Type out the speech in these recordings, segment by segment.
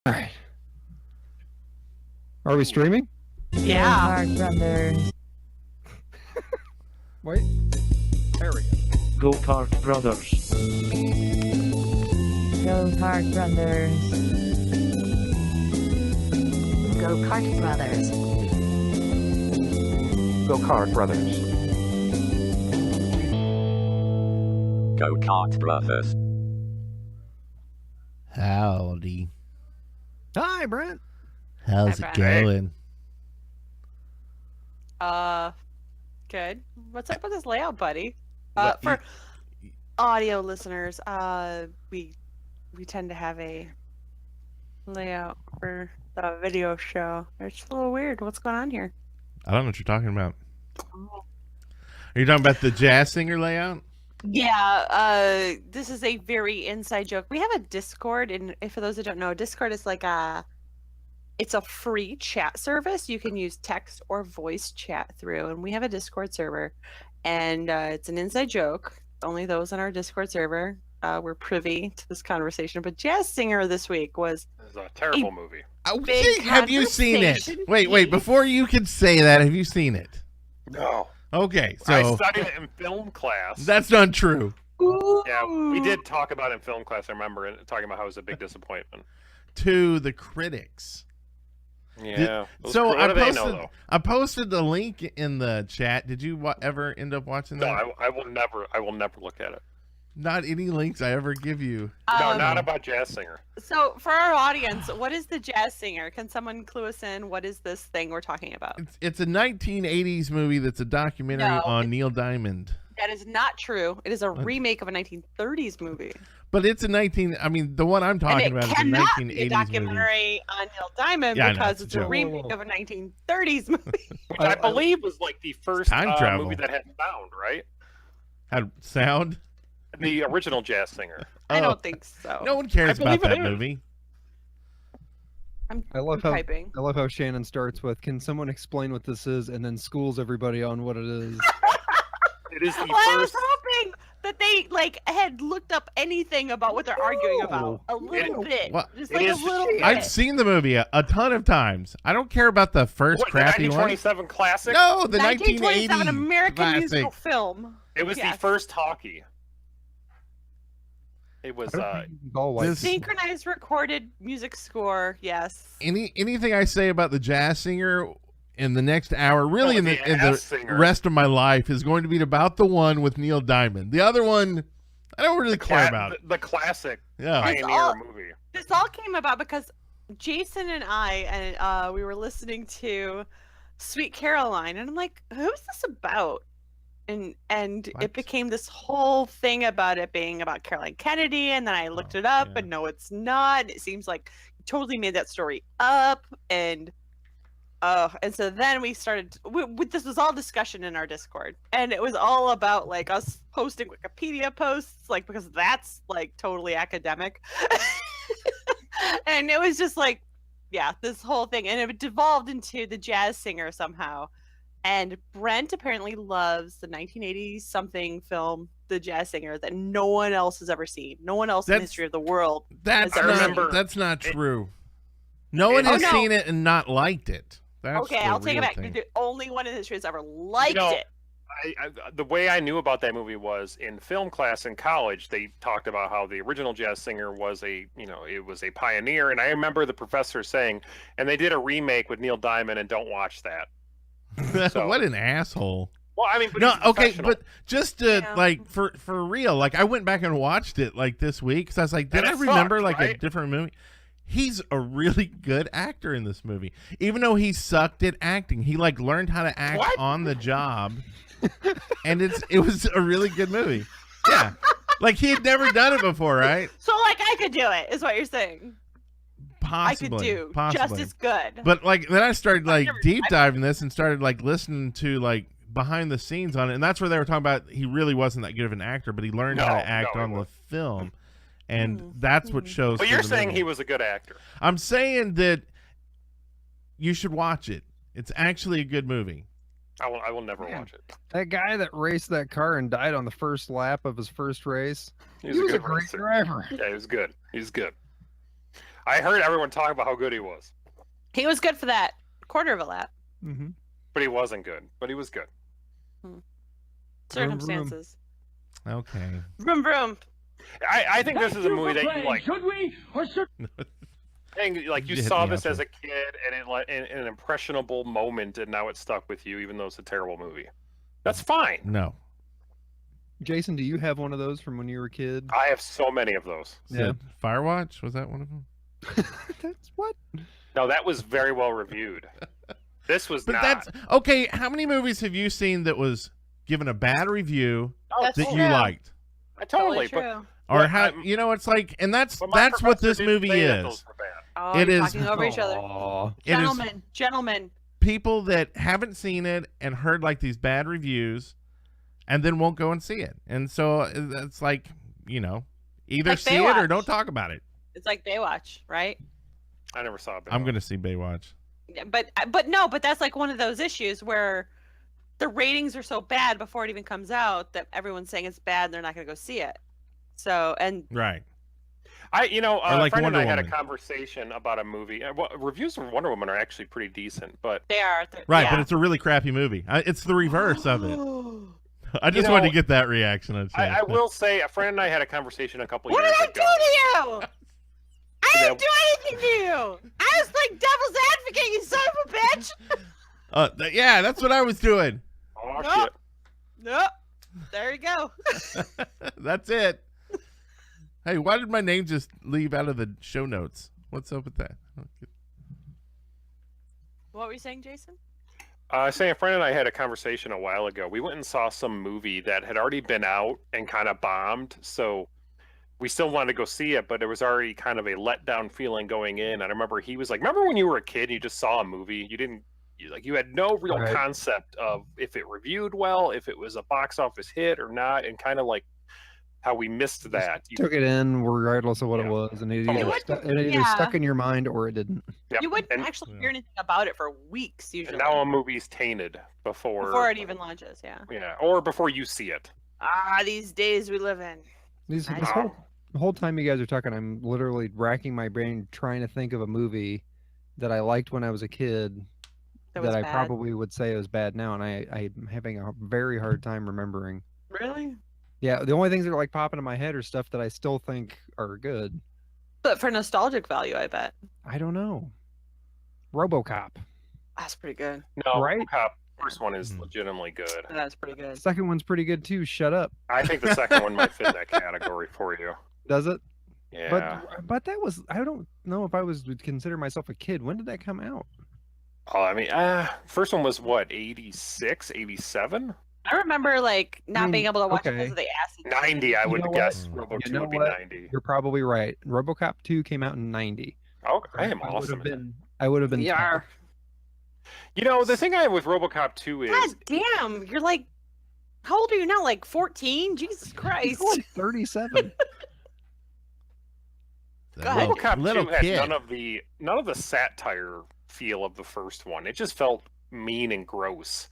All right. Are we streaming? Yeah. Go Kart Brothers. Wait. There we go. Go Kart Brothers. Go Kart Brothers. Go Kart Brothers. Go Kart Brothers. Go Kart Brothers. Howdy. Hi, Brent. How's Hi, it Brent. going? Good. What's up with this layout, buddy? What, For audio listeners, we tend to have a layout for the video show. It's a little weird. What's going on here? I don't know what you're talking about. Oh. Are you talking about the jazz singer layout? Yeah, this is a very inside joke. We have a Discord, and for those that don't know, Discord is like it's a free chat service. You can use text or voice chat through, and we have a Discord server, and it's an inside joke. Only those on our Discord server were privy to this conversation. But Jazz Singer this week was It's a terrible movie. big Have you seen it? conversation Wait, piece. before you can say that, have you seen it? No. Okay, I so studied it in film class. that's not true. Yeah, we did talk about it in film class, I remember, and talking about how it was a big disappointment. To the critics. Yeah. So What do they know, though? I posted the link in the chat. Did you ever end up watching No, that? I will never look at it. Not any links I ever give you. No, not about Jazz Singer. So, for our audience, what is the Jazz Singer? Can someone clue us in? What is this thing we're talking about? It's a 1980s movie that's a documentary No, on Neil Diamond. That is not true. It is a remake of a 1930s movie. But it's a the one I'm talking And it about is a cannot 1980s be a movie. documentary on Neil Diamond Yeah, I know, because it's a it's a joke. remake of a 1930s movie. Which I believe was like the first time travel. movie that had sound, right? Had sound? The original Jazz Singer. I Oh. don't think so. No one cares I about believe that it is. movie. I'm I love how typing. I love how Shannon starts with, "Can someone explain what this is?" and then schools everybody on what it is. It is the Well, I was first. hoping that they had looked up anything about what they're arguing about a little bit, What? just It like a is- little bit. I've seen the movie a ton of times. I don't care about the first What, the crappy one. 1927 classic? No, the 1927 1980 American classic. musical film. It was Yes. the first talkie. It was, I don't think you can call white this- people. Synchronized recorded music score. Yes. Anything I say about the jazz singer in the next hour, really Oh, in the the ass singer. rest of my life, is going to be about the one with Neil Diamond. The other one, I don't really care about. the classic Yeah. It's Pioneer all- movie. This all came about because Jason and we were listening to Sweet Caroline, and I'm like, who's this about? And What? it became this whole thing about it being about Caroline Kennedy, and then I looked it up, yeah. and no, it's not. It seems like you totally made that story up, and so then we started. This was all discussion in our Discord, and it was all about like us posting Wikipedia posts, like because that's like totally academic, and it was just like, yeah, this whole thing, and it devolved into the Jazz Singer somehow. And Brent apparently loves the 1980s something film, The Jazz Singer, that no one else has ever seen. No one else in the That's- history of the world. That's I not. remember- That's not true. No one Oh, has no. seen it and not liked it. That's Okay, the I'll take it real back. thing. You're the only one in history that's ever liked know, it. The way I knew about that movie was in film class in college. They talked about how the original Jazz Singer was it was a pioneer, and I remember the professor saying, and they did a remake with Neil Diamond, and don't watch that. So- What an asshole. Well, I mean, but No, he's a okay, professional. but just to Yeah. like for real, like I went back and watched it like this week because I was like, did And I it remember sucked, like a right? different movie? He's a really good actor in this movie, even though he sucked at acting. He like learned how to act What? on the job, and it was a really good movie. Yeah, like he had never done it before, right? So, like, I could do it, is what you're saying. Possibly, I could do possibly. just as good. But like then I started like never- deep diving this and started like listening to like behind the scenes on it, and that's where they were talking about he really wasn't that good of an actor, but he learned how No, to act no, he on the wasn't. film, and that's what shows. But through you're the saying movie. he was a good actor. I'm saying that you should watch it. It's actually a good movie. I will never Yeah. watch it. That guy that raced that car and died on the first lap of his first race. He He was a good great racer. driver. Yeah, he was good. He's good. I heard everyone talk about how good he was, He was good for that quarter of a lap. Mm-hmm. but he wasn't good. But he was good. Circumstances. Okay. Vroom vroom. I think this is a movie that you like. Should we or should I think like you You hit saw the this as outro. a kid and in an impressionable moment, and now it's stuck with you, even though it's a terrible movie. That's fine. No. Jason, do you have one of those from when you were a kid? I have so many of those. Yeah. Firewatch, was that one of them? That's what? No, that was very well reviewed. This was But not. that's okay. How many movies have you seen that was given a bad review Oh, That's that true. you liked? totally. But, true. Or But how I'm- you know it's like, and that's but my what professor this didn't movie say that is. those were bad. Oh, It you're is- talking over each other. Aw. It is Gentlemen, gentlemen. people that haven't seen it and heard like these bad reviews, and then won't go and see it. And so it's like, you know, either Like see it or Baywatch. don't talk about it. It's like Baywatch, right? I never saw it. I'm gonna see Baywatch. Yeah, but no, but that's like one of those issues where the ratings are so bad before it even comes out that everyone's saying it's bad and they're not going to go see it. So, and Right. A like friend and I Wonder had a Woman. conversation about a movie. Reviews for Wonder Woman are actually pretty decent, but they are. Right, yeah. but it's a really crappy movie. It's the reverse of it. I just know, wanted to get that reaction on chat. I will say a friend and I had a conversation a couple What years did I ago. do to you? I Yeah. didn't do anything to you. I was like devil's advocate, you son of a bitch. Yeah, that's what I was doing. Oh Nope. shit! Nope. There you go. That's it. Hey, why did my name just leave out of the show notes? What's up with that? What were you saying, Jason? Saying a friend and I had a conversation a while ago. We went and saw some movie that had already been out and kind of bombed, so we still wanted to go see it, but there was already kind of a letdown feeling going in. And I remember he was like, "Remember when you were a kid and you just saw a movie? You had no real Right. concept of if it reviewed well, if it was a box office hit or not, and kind of like how we missed that." Took it in regardless of what it Yeah. was, and it Totally. either Yeah. stuck in your mind or it didn't. Yep. You wouldn't and, actually hear anything about it for weeks usually. and now a movie's tainted before it even launches, yeah. Yeah, or before you see it. Ah, these days we live in. This I whole the whole time you guys are talking, I'm literally racking my brain trying to think of a movie that I liked when I was a kid That was I bad. probably would say is bad now, and I'm having a very hard time remembering. Really? Yeah, the only things that are like popping in my head are stuff that I still think are good. But for nostalgic value, I bet. I don't know. RoboCop. That's pretty good. No, Right? RoboCop, first one is Mhm. legitimately good. That's pretty good. Second one's pretty good too. Shut up. I think the second one might fit in that category for you. Does it? Yeah. But that was, I don't know if I would consider myself a kid. When did that come out? Oh, I mean, first one was what, 86, 87? I remember like not mean, being able to watch it okay. because of the acid. 90, I You would know what? guess. Mm. Robo You 2 know would be what? 90. You're probably right. RoboCop 2 came out in 90. Oh, I am I would awesome. have been. I would have been. Yeah. You know, the thing I have with RoboCop 2 is God damn, you're like, how old are you now? Like 14? Jesus Christ. 37. That Go ahead. RoboCop little 2 had kid. none of the satire feel of the first one. It just felt mean and gross.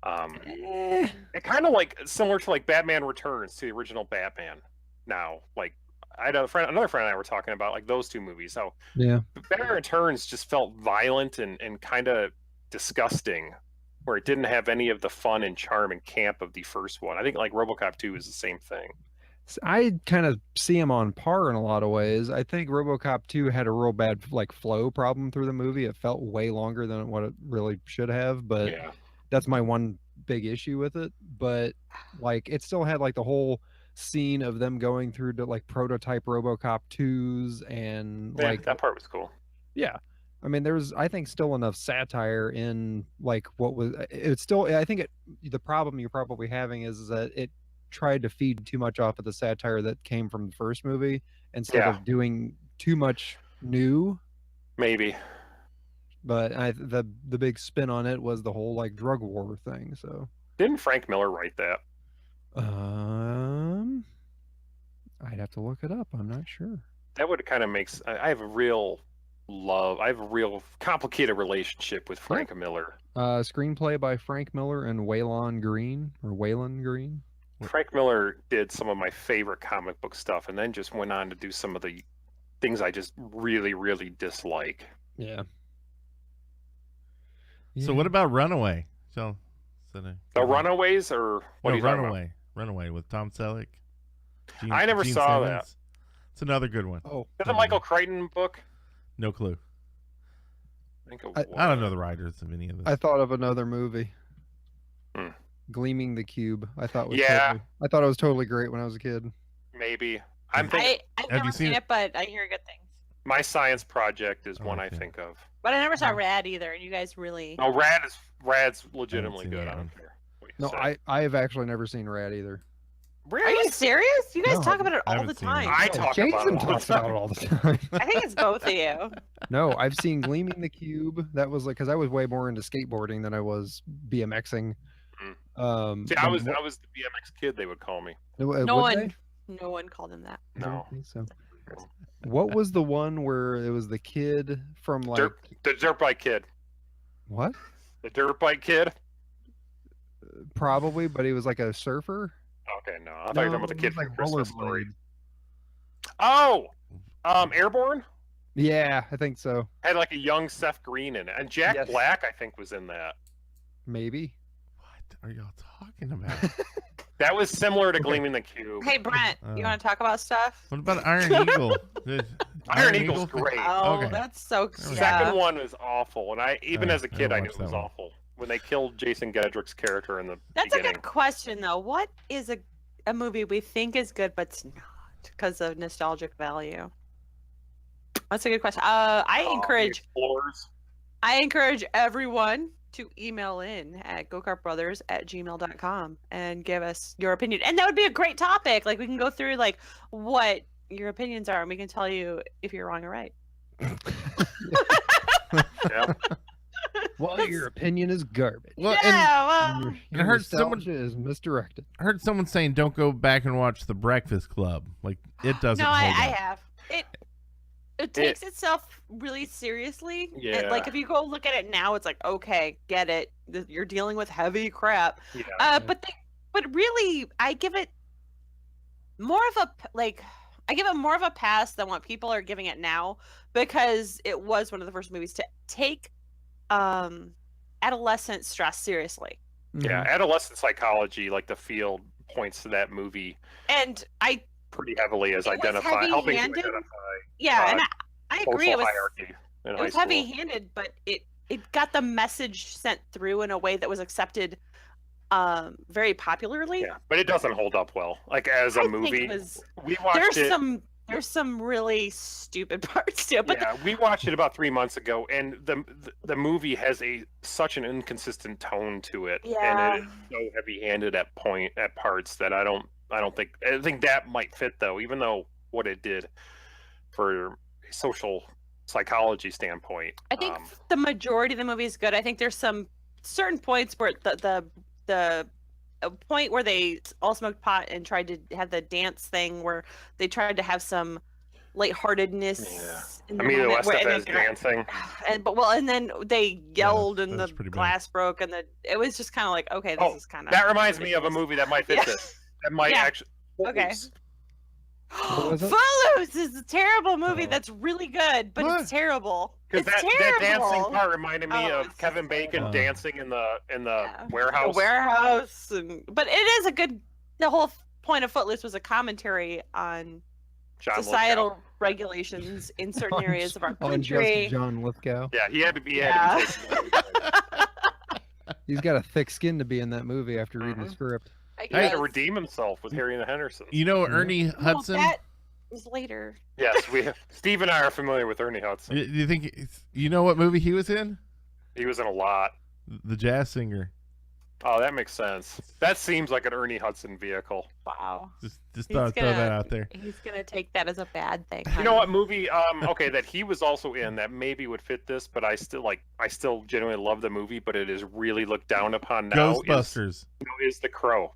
It kind of like similar to like Batman Returns to the original Batman. Now, like I had another friend and I were talking about like those two movies. How Yeah. Batman Returns just felt violent and kind of disgusting, where it didn't have any of the fun and charm and camp of the first one. I think like RoboCop 2 is the same thing. I kind of see him on par in a lot of ways. I think RoboCop 2 had a real bad like flow problem through the movie. It felt way longer than what it really should have, but Yeah. that's my one big issue with it. But like it still had like the whole scene of them going through to like prototype RoboCop 2s and Yeah, like that part was cool. yeah. I mean, there's I think still enough satire in like what was it's still I think the problem you're probably having is that it tried to feed too much off of the satire that came from the first movie instead Yeah. of doing too much new. Maybe. But the big spin on it was the whole like drug war thing. So Didn't Frank Miller write that? I'd have to look it up. I'm not sure. That would kind of makes. I have a real complicated relationship with Frank Miller. Screenplay by Frank Miller and Waylon Green or Waylon Green. Frank Miller did some of my favorite comic book stuff, and then just went on to do some of the things I just really, really dislike. Yeah. So what about Runaway? So The Runaways, or what? No, are you talking about? Runaway. Runaway with Tom Selleck. I never Gene saw Simmons. It's another good one. Oh, Is it a Michael Crichton book? No clue. I think it I don't know the writers of any of this. I thought of another movie. Hmm. Gleaming the Cube. I thought was Yeah. I thought it was totally great when I was a kid. Maybe. I'm thinking I've Have never you seen seen it? it, but I hear good things. My Science Project is one I Okay. think of. But I never saw Rad either, and you guys really. No, Rad's legitimately seen good. that I one. don't care what you No, say. I have actually never seen Rad either. Are Really? you serious? You guys No, talk about it I all haven't the seen it. time. I No, talk Jason about it all the talks about it time. all the time. I think it's both of you. No, I've seen Gleaming the Cube. That was like because I was way more into skateboarding than I was BMXing. See, I was the BMX kid, they would call me. No would one, they? no one called him that. I No. don't think so. What was the one where it was the kid from like The dirt bike kid. what? The dirt bike kid? Probably, but he was like a surfer. Okay, no. I thought you were talking about the it kid was from like Christmas Story. rollerblade. Oh! Airborne? Yeah, I think so. Had like a young Seth Green in it. And Jack Yes. Black, I think, was in that. Maybe. What are y'all talking about? That was similar to Okay. Gleaming the Cube. Hey Brent, you want to talk about stuff? What about Iron Eagle? Iron Eagle's great. Oh, Okay. that's so There we cute. go. Second one was awful, and even Oh, as a I kid, I knew watched it was that one. awful when they killed Jason Gedrick's character in the That's a beginning. good question, though. What is a movie we think is good but's not because of nostalgic value? That's a good question. I encourage everyone to email in at gokartbrothers@gmail.com and give us your opinion. And that would be a great topic. Like we can go through like what your opinions are, and we can tell you if you're wrong or right. Yeah. Well, your opinion is garbage. Well, Yeah, well, Your, I your heard someone- nostalgia is misdirected. I heard someone saying don't go back and watch The Breakfast Club. Like it doesn't no, hold I up. have. It takes itself really seriously. And, Yeah. like if you go look at it now, it's like okay, get it. You're dealing with heavy crap. Yeah. But really, I give it more of a pass than what people are giving it now because it was one of the first movies to take adolescent stress seriously. Yeah, adolescent psychology, like the field, points to that movie And I pretty heavily as It was helping to heavy-handed. identify and I agree social it was hierarchy in it high was school. heavy-handed, but it got the message sent through in a way that was accepted very popularly. Yeah, but it doesn't hold up well. Like as a I think movie, it was, we watched it. there's some really stupid parts to it, but Yeah, we watched it about 3 months ago, and the movie has such an inconsistent tone to it, Yeah. and it is so heavy-handed at parts that I think that might fit though, even though what it did for a social psychology standpoint. I think the majority of the movie is good. I think there's some certain points where the point where they all smoked pot and tried to have the dance thing where they tried to have some lightheartedness. In the I mean, the moment West where- of dancing. and then they yelled and that the was pretty bad. glass broke and it was just kind of like, okay, this is kind of That reminds me of a movie that might fit Yeah. this. That might Yeah. actually. Okay. What was it? Footloose is a terrible movie Oh. that's really good, but What? it's terrible. Because It's that dancing terrible. part reminded me Oh, of it's Kevin Bacon terrible. dancing in the Yeah. warehouse. The warehouse, but it is a good. The whole point of Footloose was a commentary on John societal Lithgow. regulations in certain On- areas of our On just country. John Lithgow. Yeah, he had to be. Yeah. He's got a thick skin to be in that movie after reading the Mhm. script. I He had to guess. redeem himself with Harry and the Hendersons. You know Yeah. Ernie Well, Hudson? that was later. Yes, Steve and I are familiar with Ernie Hudson. Do you think you know what movie he was in? He was in a lot. The jazz singer. Oh, that makes sense. That seems like an Ernie Hudson vehicle. Wow. Just He's throw that gonna- out there. He's gonna take that as a bad thing. You know what movie? Okay, that he was also in that maybe would fit this, but I still genuinely love the movie, but it is really looked down upon now. Ghostbusters. Is The Crow.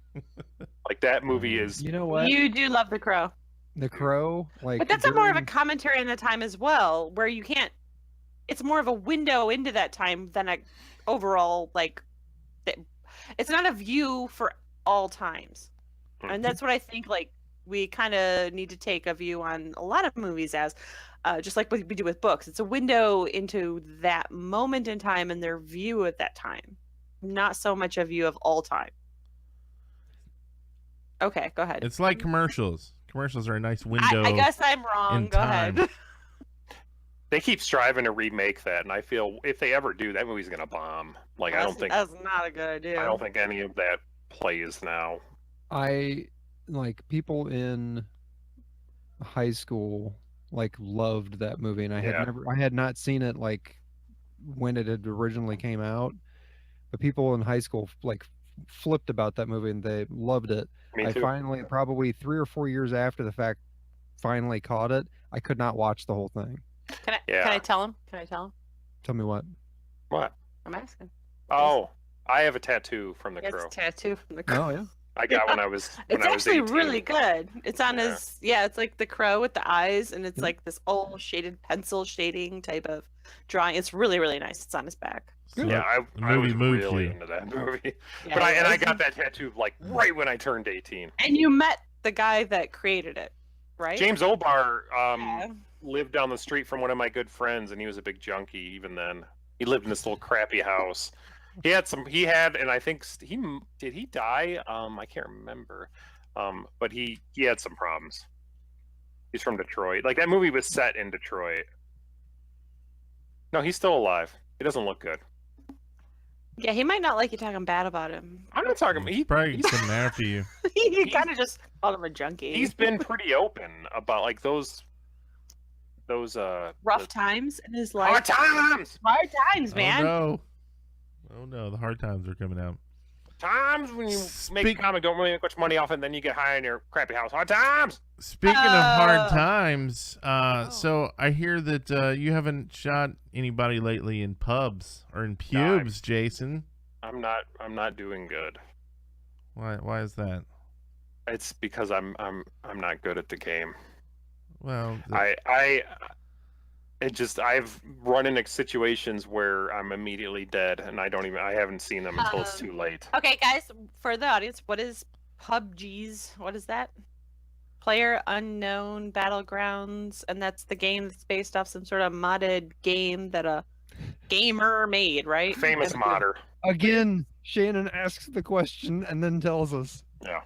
Like that movie is. You know what? You do love The Crow, The Crow, like, but that's a more of a during- commentary on the time as well, where you can't. It's more of a window into that time than a overall like. It's not a view for all times, and that's what I think. Like we kind of need to take a view on a lot of movies as. just like what we do with books. It's a window into that moment in time and their view at that time, not so much a view of all time. Okay, go ahead. It's like commercials. Commercials are a nice window. I guess I'm wrong. in Go time. ahead. They keep striving to remake that, and I feel if they ever do, that movie's gonna bomb. Like I don't think that's not a good idea. I don't think any of that plays now. I like people in high school like loved that movie, and I had not seen it like when it had originally came out, but people in high school like flipped about that movie and they loved it. Me too. I finally, probably 3 or 4 years after the fact, finally caught it. I could not watch the whole thing. Can I tell him? Can I tell him? Tell me what? What? I'm asking. Oh, I have a tattoo from The It's Crow. a tattoo from The Crow. Oh yeah. I got when I was when It's I was actually 18. really good. It's on Yeah. his it's like the crow with the eyes, and it's Yeah. like this old shaded pencil shading type of drawing. It's really, really nice. It's on his back. So Yeah, the I was movie moved really you. into that movie. Yeah, But it I was. got that tattoo like right when I turned 18. And you met the guy that created it, right? James Obar Yeah. lived down the street from one of my good friends, and he was a big junkie even then. He lived in this little crappy house. He had, and I think did he die? I can't remember. But he had some problems. He's from Detroit. Like that movie was set in Detroit. No, he's still alive. He doesn't look good. Yeah, he might not like you talking bad about him. I'm not talking. He's probably coming after you. He kind of just called him a junkie. He's been pretty open about like those rough times in his life. hard times. Hard times, man. Oh no, the hard times are coming out. Times when you make a comic, don't really make much money off it, and then you get high in your crappy house. Hard times. Speaking of hard times, so I hear that you haven't shot anybody lately in pubs or in pubs, Jason. I'm not doing good. Why is that? It's because I'm not good at the game. Well, I've run into situations where I'm immediately dead, and I haven't seen them until it's too late. Okay, guys, for the audience, what is PUBG's? What is that? Player Unknown Battlegrounds, and that's the game that's based off some sort of modded game that a gamer made, right? Famous modder. Again, Shannon asks the question and then tells us. Yeah.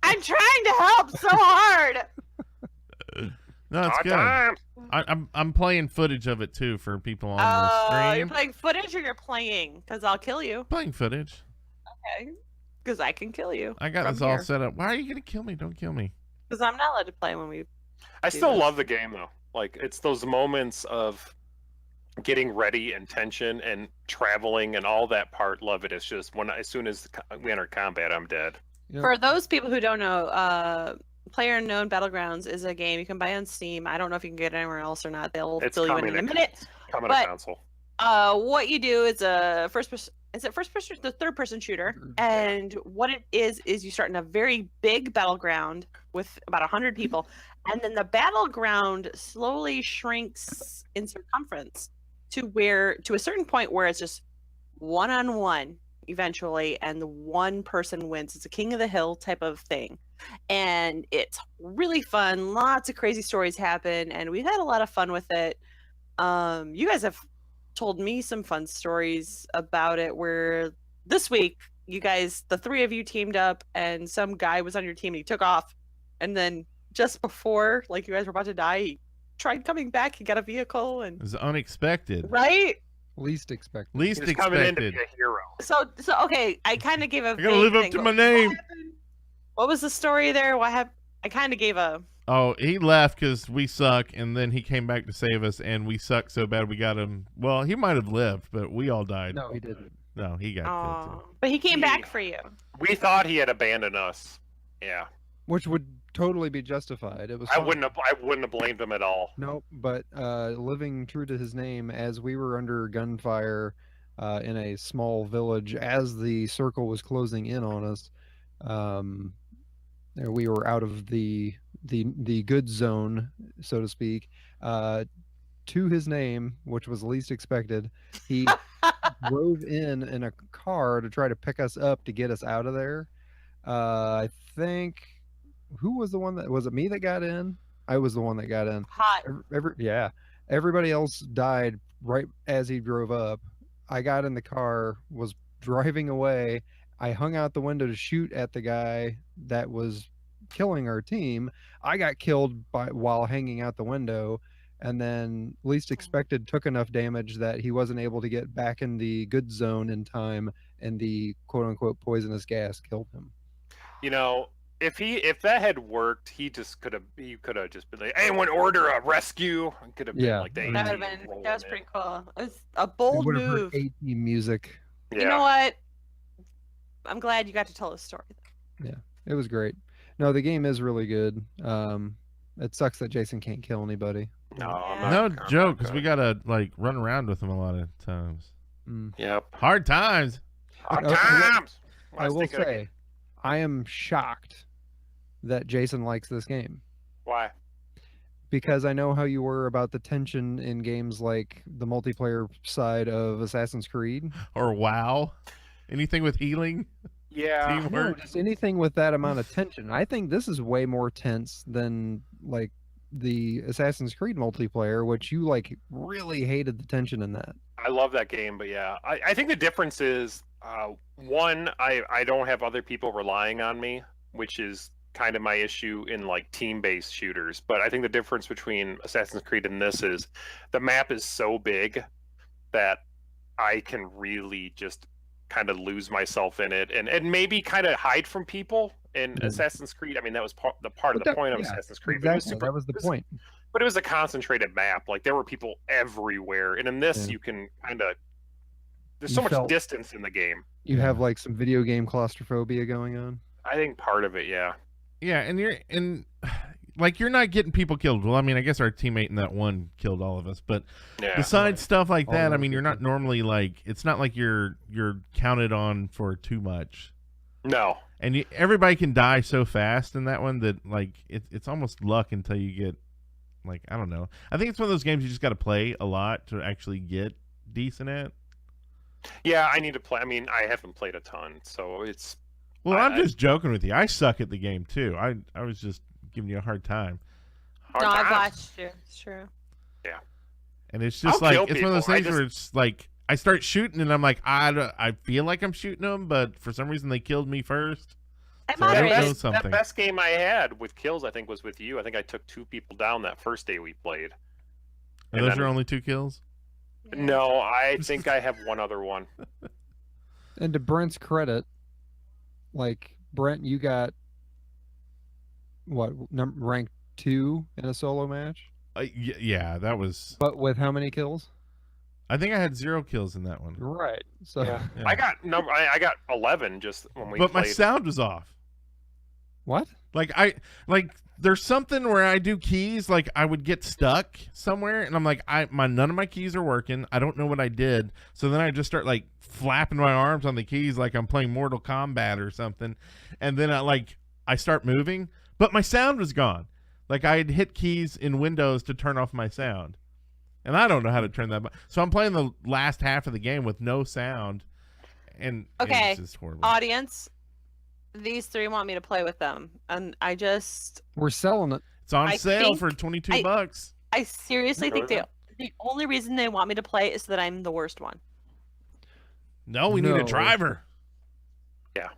I'm trying to help so hard. no, it's Hard good. times. I'm playing footage of it too for people on the You're stream. playing footage or you're playing? Because I'll kill you. Playing footage. Okay. Because I can kill you. I got from this all here. set up. Why are you gonna kill me? Don't kill me. Because I'm not allowed to play when we. I do still this. love the game though. Like it's those moments of getting ready and tension and traveling and all that part. Love it. It's just as soon as we enter combat, I'm dead. Yep. For those people who don't know, PlayerUnknown Battlegrounds is a game you can buy on Steam. I don't know if you can get it anywhere else or not. They'll It's fill you in a coming minute. Coming But- to console. What you do is a first person. Is it first person? The third person shooter. And what it is you start in a very big battleground with about 100 people, and then the battleground slowly shrinks in circumference to a certain point where it's just one-on-one eventually, and the one person wins. It's a king of the hill type of thing, and it's really fun. Lots of crazy stories happen, and we've had a lot of fun with it. You guys have told me some fun stories about it, where this week you guys, the three of you, teamed up and some guy was on your team and he took off, and then just before like you guys were about to die, he tried coming back. He got a vehicle, It and was unexpected. right. Least expected. Least He's coming in to expected. be a hero. So okay, I kind of gave a. I gotta vague live up thing, to but my name. What happened? What was the story there? What happened? I kind of gave a. Oh, he left because we suck, and then he came back to save us, and we suck so bad we got him. Well, he might have lived, but we all died. No, he didn't. No, he got killed too. But he came back Yeah. for you. We thought he had abandoned us. Yeah. Which would totally be justified. It was. I fun. wouldn't have blamed him at all. Nope, but living true to his name, as we were under gunfire in a small village, as the circle was closing in on us, we were out of the good zone, so to speak. To his name, which was least expected, he drove in a car to try to pick us up to get us out of there. I think, who was the one that was it? Me that got in? I was the one that got in. Hot. Everybody else died right as he drove up. I got in the car, was driving away. I hung out the window to shoot at the guy that was killing our team. I got killed while hanging out the window, and then least expected took enough damage that he wasn't able to get back in the good zone in time, and the quote unquote poisonous gas killed him. You know, if that had worked, he could have just been like, anyone order a rescue? Could have been like that would have been that was pretty cool. It was a bold move. A-team music. Yeah. You know what? I'm glad you got to tell the story. Yeah, it was great. No, the game is really good. It sucks that Jason can't kill anybody. No joke, because we gotta like run around with him a lot of times. Yep. Hard times. Hard times. I will say, I am shocked that Jason likes this game. Why? Because I know how you were about the tension in games like the multiplayer side of Assassin's Creed. Or WoW. Anything with healing. Yeah. No, just anything with that amount of tension. I think this is way more tense than like the Assassin's Creed multiplayer, which you like really hated the tension in that. I love that game, but yeah, I think the difference is one, I don't have other people relying on me, which is kind of my issue in like team-based shooters. But I think the difference between Assassin's Creed and this is the map is so big that I can really just kind of lose myself in it and maybe kind of hide from people. In Assassin's Creed, I mean, that was part of the point of Assassin's Creed. Exactly, that was the point. But it was a concentrated map. Like, there were people everywhere. And in this, you can kind of... There's so much distance in the game. You have, like, some video game claustrophobia going on. I think part of it, yeah. Yeah, and you're not getting people killed. Well, I mean, I guess our teammate in that one killed all of us. But besides stuff like that, I mean, you're not normally, like... It's not like you're counted on for too much. No. And everybody can die so fast in that one that, like, it's almost luck until you get, like, I don't know. I think it's one of those games you just got to play a lot to actually get decent at. Yeah, I need to play. I mean, I haven't played a ton, so it's... Well, I'm just joking with you. I suck at the game, too. I was just giving you a hard time. I've watched you. It's true. Yeah. And it's just like, it's one of those things where it's like, I start shooting and I'm like, I feel like I'm shooting them, but for some reason they killed me first. So I don't know something. That best game I had with kills, I think, was with you. I think I took 2 people down that first day we played. And those are only 2 kills? No, I think I have one other one. And to Brent's credit, like, Brent, you got, what, rank 2 in a solo match? Yeah, that was... But with how many kills? I think I had 0 kills in that one. Right. So yeah. I got 11 just when we But played. My sound was off. What? Like there's something where I do keys, like I would get stuck somewhere and I'm like, none of my keys are working. I don't know what I did. So then I just start like flapping my arms on the keys like I'm playing Mortal Kombat or something. And then I start moving, but my sound was gone. Like I had hit keys in Windows to turn off my sound. And I don't know how to turn that. So I'm playing the last half of the game with no sound. And okay, it's just horrible. Audience, these 3 want me to play with them. And we're selling it. It's on sale for $22. I seriously think the only reason they want me to play is that I'm the worst one. No, we need a driver. Yeah.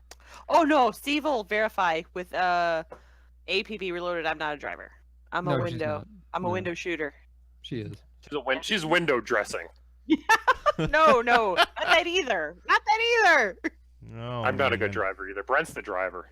Oh, no. Steve will verify with APB Reloaded. I'm not a driver. I'm a window. I'm a window shooter. She is. She's window dressing. No, not that either. Not that either. No, I'm not a good driver either. Brent's the driver.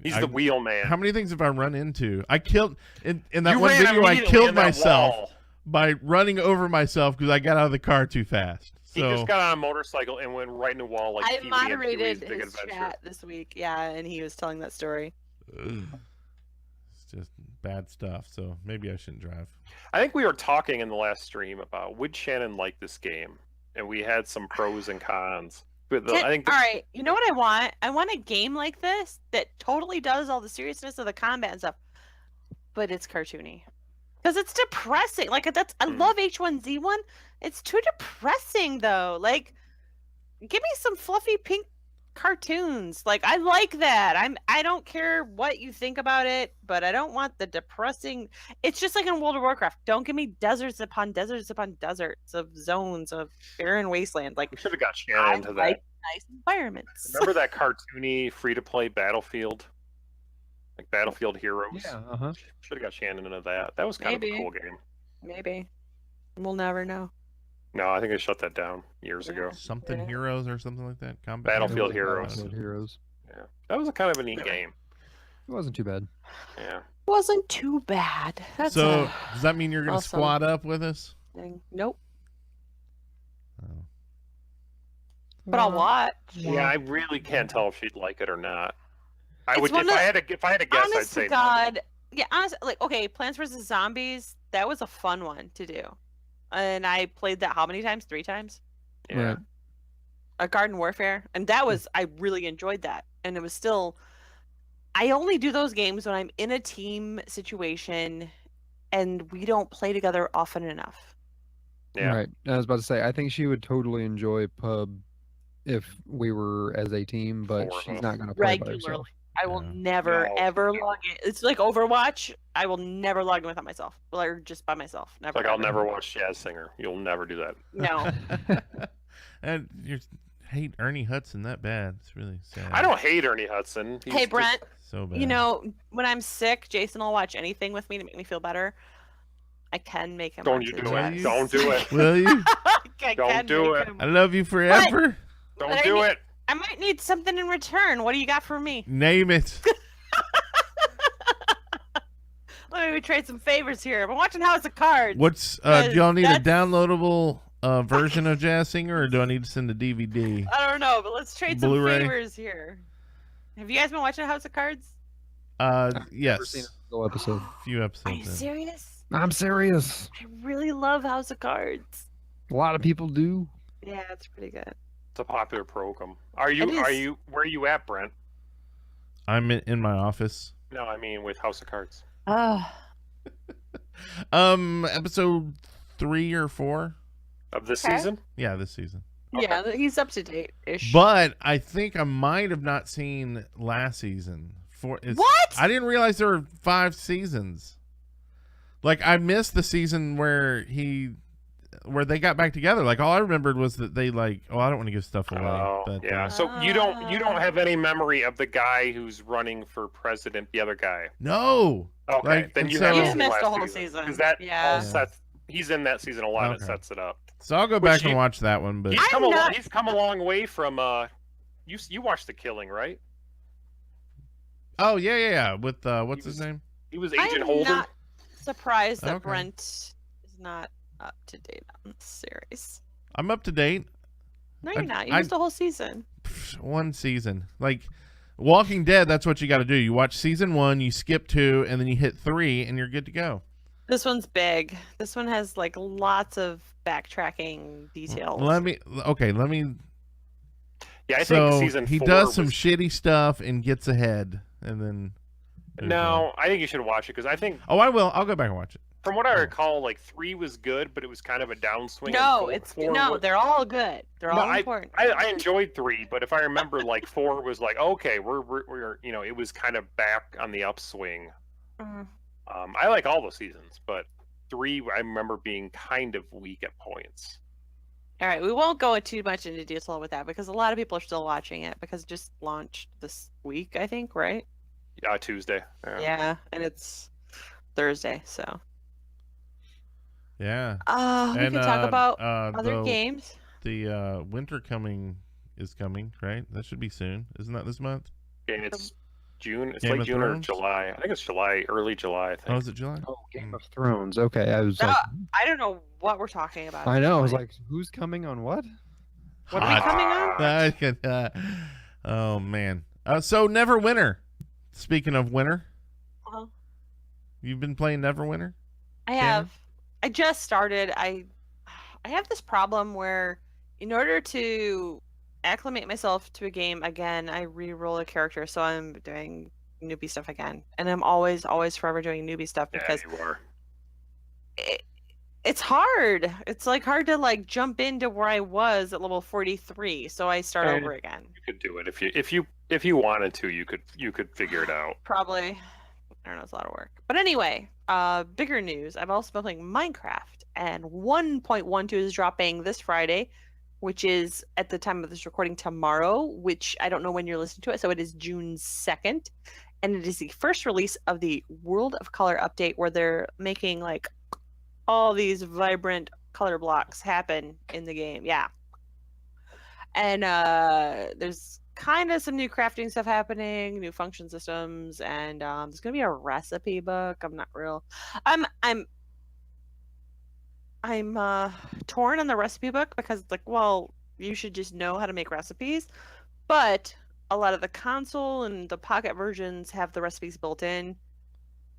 He's the wheel man. How many things have I run into? I killed in that one video. I killed myself by running over myself because I got out of the car too fast. He just got on a motorcycle and went right in a wall. Like I moderated his chat this week. Yeah, and he was telling that story. It's just bad stuff. So maybe I shouldn't drive. I think we were talking in the last stream about would Shannon like this game, and we had some pros and cons. But all right, you know what I want? I want a game like this that totally does all the seriousness of the combat and stuff, but it's cartoony. Because it's depressing. Like I love H1Z1. It's too depressing though. Like, give me some fluffy pink cartoons. Like I like that. I don't care what you think about it, but I don't want the depressing. It's just like in World of Warcraft. Don't give me deserts upon deserts upon deserts of zones of barren wasteland. Like We should have got I Shannon into like that. nice environments. Remember that cartoony free-to-play Battlefield? Like Battlefield Heroes? Yeah, uh-huh. Should have got Shannon into that. That was kind of a Maybe. cool game. Maybe we'll never know. No, I think they shut that down years ago. Something Yeah. Heroes or something like that. Combat Battlefield Heroes. Heroes. Battlefield Heroes. Yeah. That was a kind of a neat game. It wasn't too bad. Yeah. Wasn't too bad. That's So a does that mean you're gonna awesome. squad up with us? thing. Nope. Oh. But I'll watch. Yeah, I really can't tell if she'd like it or not. I It's would one if of- I had to guess, I'd Honest say to God, yeah. Honestly, like okay, Plants vs Zombies. That was a fun one to do, and I played that how many times? 3 times. no. Yeah. Right. A Garden Warfare, and that was I really enjoyed that, and it was still. I only do those games when I'm in a team situation, and we don't play together often enough. Yeah. Right. I was about to say, I think she would totally enjoy pub if we were as a team, but Four of she's us. not going to play by herself. Regularly, I will Yeah. never No. ever log in. It's like Overwatch. I will never log in without myself, or just by myself. Never. Like I'll ever. never watch Jazz Singer. You'll never do that. No. And you hate Ernie Hudson that bad. It's really sad. I don't hate Ernie Hudson. He's Hey just- Brent, So bad. you know when I'm sick, Jason will watch anything with me to make me feel better. I can make him. Don't watch you his do Will it. you? Don't do it. Will you? I Don't can do make it. him- I love you forever. Don't But I do need- it. I might need something in return. What do you got for me? Name it. Let me trade some favors here. I'm watching House of Cards. What's Because do y'all need a that's- downloadable version of Jazz Singer, or do I need to send a DVD? I don't know, but let's trade some Blu-ray? favors here. Have you guys been watching House of Cards? Never Yes. seen a single episode. Few Are you episodes. in. serious? I'm serious. I really love House of Cards. A lot of people do. Yeah, it's pretty good. It's a popular program. Are you? It Are is. you? Where are you at, Brent? I'm in my office. No, I mean with House of Cards. Oh, Episode 3 or 4. Of this Okay. season? Yeah, this season. yeah, he's up to date ish. But I think I might have not seen last season. What? I didn't realize there were 5 seasons. Like I missed the season where they got back together. Like all I remembered was that they like. Oh, I don't want to give stuff away. Oh, but, yeah. So you don't have any memory of the guy who's running for president, the other guy. No. Okay, Like, then and you so- haven't You seen missed last the whole season. because that Yeah. all sets. He's in that season 11. It Okay. sets it up. So I'll go Which back and you- watch that one. But He's come, not- he's come a long way from. You watched The Killing, right? oh yeah. With what's his name? He was I Agent am Holden. not surprised that Okay. Brent is not up to date on the series. I'm up to date. No, you're I- not. You I- missed the whole season. One season. Like Walking Dead, that's what you got to do. You watch season 1, you skip 2, and then you hit 3, and you're good to go. This one's big. This one has like lots of backtracking details. Let me. Yeah, I so think season he 4 does some was- shitty stuff and gets ahead, and then. No, I think you should watch it because I think, Oh, I will. I'll go back and watch it. from what I recall, like 3 was good, but it was kind of a downswing. and no, four- it's four no. was- They're all good. They're No, all important. I enjoyed 3, but if I remember, like 4 was like okay, we're it was kind of back on the upswing. Mhm. I like all the seasons, but 3 I remember being kind of weak at points. All right, we won't go too much into detail with that because a lot of people are still watching it because it just launched this week, I think, right? Yeah, Tuesday. Yeah, and it's Thursday, so Yeah. we can talk about other the, games. The winter is coming, right? That should be soon. Isn't that this month? And it's June. It's Game like of June or Thrones? July. I think it's July, early July. I think. Oh, is it July? Oh, Game of Thrones. Okay, I was No, like, I don't know what we're talking about. I know. I was like, who's coming on what? What are we Hot. coming on? Oh man. So Neverwinter. Speaking of winter, Uh-huh. you've been playing Neverwinter? I Shannon? have. I just started. I have this problem where, in order to acclimate myself to a game again, I re-roll a character. So I'm doing newbie stuff again, and I'm always forever doing newbie stuff Yeah, because you are. It's hard. It's like hard to like jump into where I was at level 43, so I start Okay. over again. You could do it if you wanted to. You could figure it out. Probably. I don't know, it's a lot of work. But anyway, bigger news. I've also been playing Minecraft, and 1.12 is dropping this Friday, which is at the time of this recording tomorrow, which I don't know when you're listening to it, so it is June 2nd. And it is the first release of the World of Color update, where they're making like all these vibrant color blocks happen in the game. Yeah. And there's kind of some new crafting stuff happening, new function systems, and there's gonna be a recipe book. I'm not real. I'm torn on the recipe book because it's like, well, you should just know how to make recipes, but a lot of the console and the pocket versions have the recipes built in.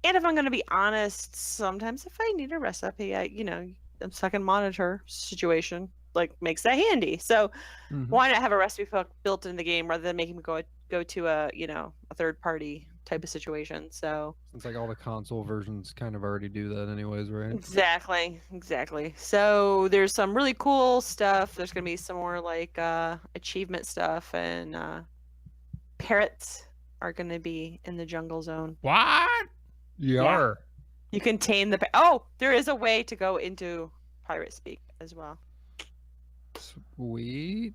And if I'm gonna be honest, sometimes if I need a recipe, a second monitor situation like makes that handy. So why not have a recipe book built in the game rather than making me go to a third party type of situation? So It's like all the console versions kind of already do that anyways, right? exactly. So there's some really cool stuff. There's gonna be some more like achievement stuff, and parrots are gonna be in the jungle zone. What? Yeah. You can tame the. Oh, there is a way to go into pirate speak as well. Sweet.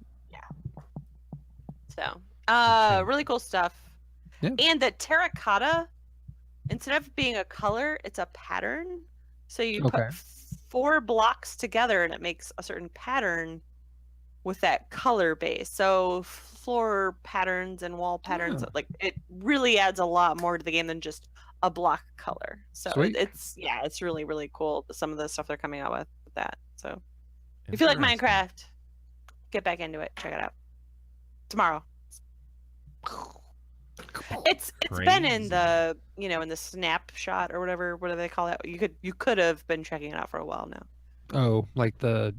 So, Okay. really cool stuff. Yeah. And the terracotta, instead of being a color, it's a pattern. So you Okay. put 4 blocks together, and it makes a certain pattern with that color base. So floor patterns and wall patterns, Oh. like it really adds a lot more to the game than just a block color. So Sweet. it's really, really cool, some of the stuff they're coming out with that. So if you like Interesting. Minecraft, get back into it. Check it out tomorrow. It's been in Crazy. the in the snapshot or whatever they call it. You could have been checking it out for a while now. Oh, like the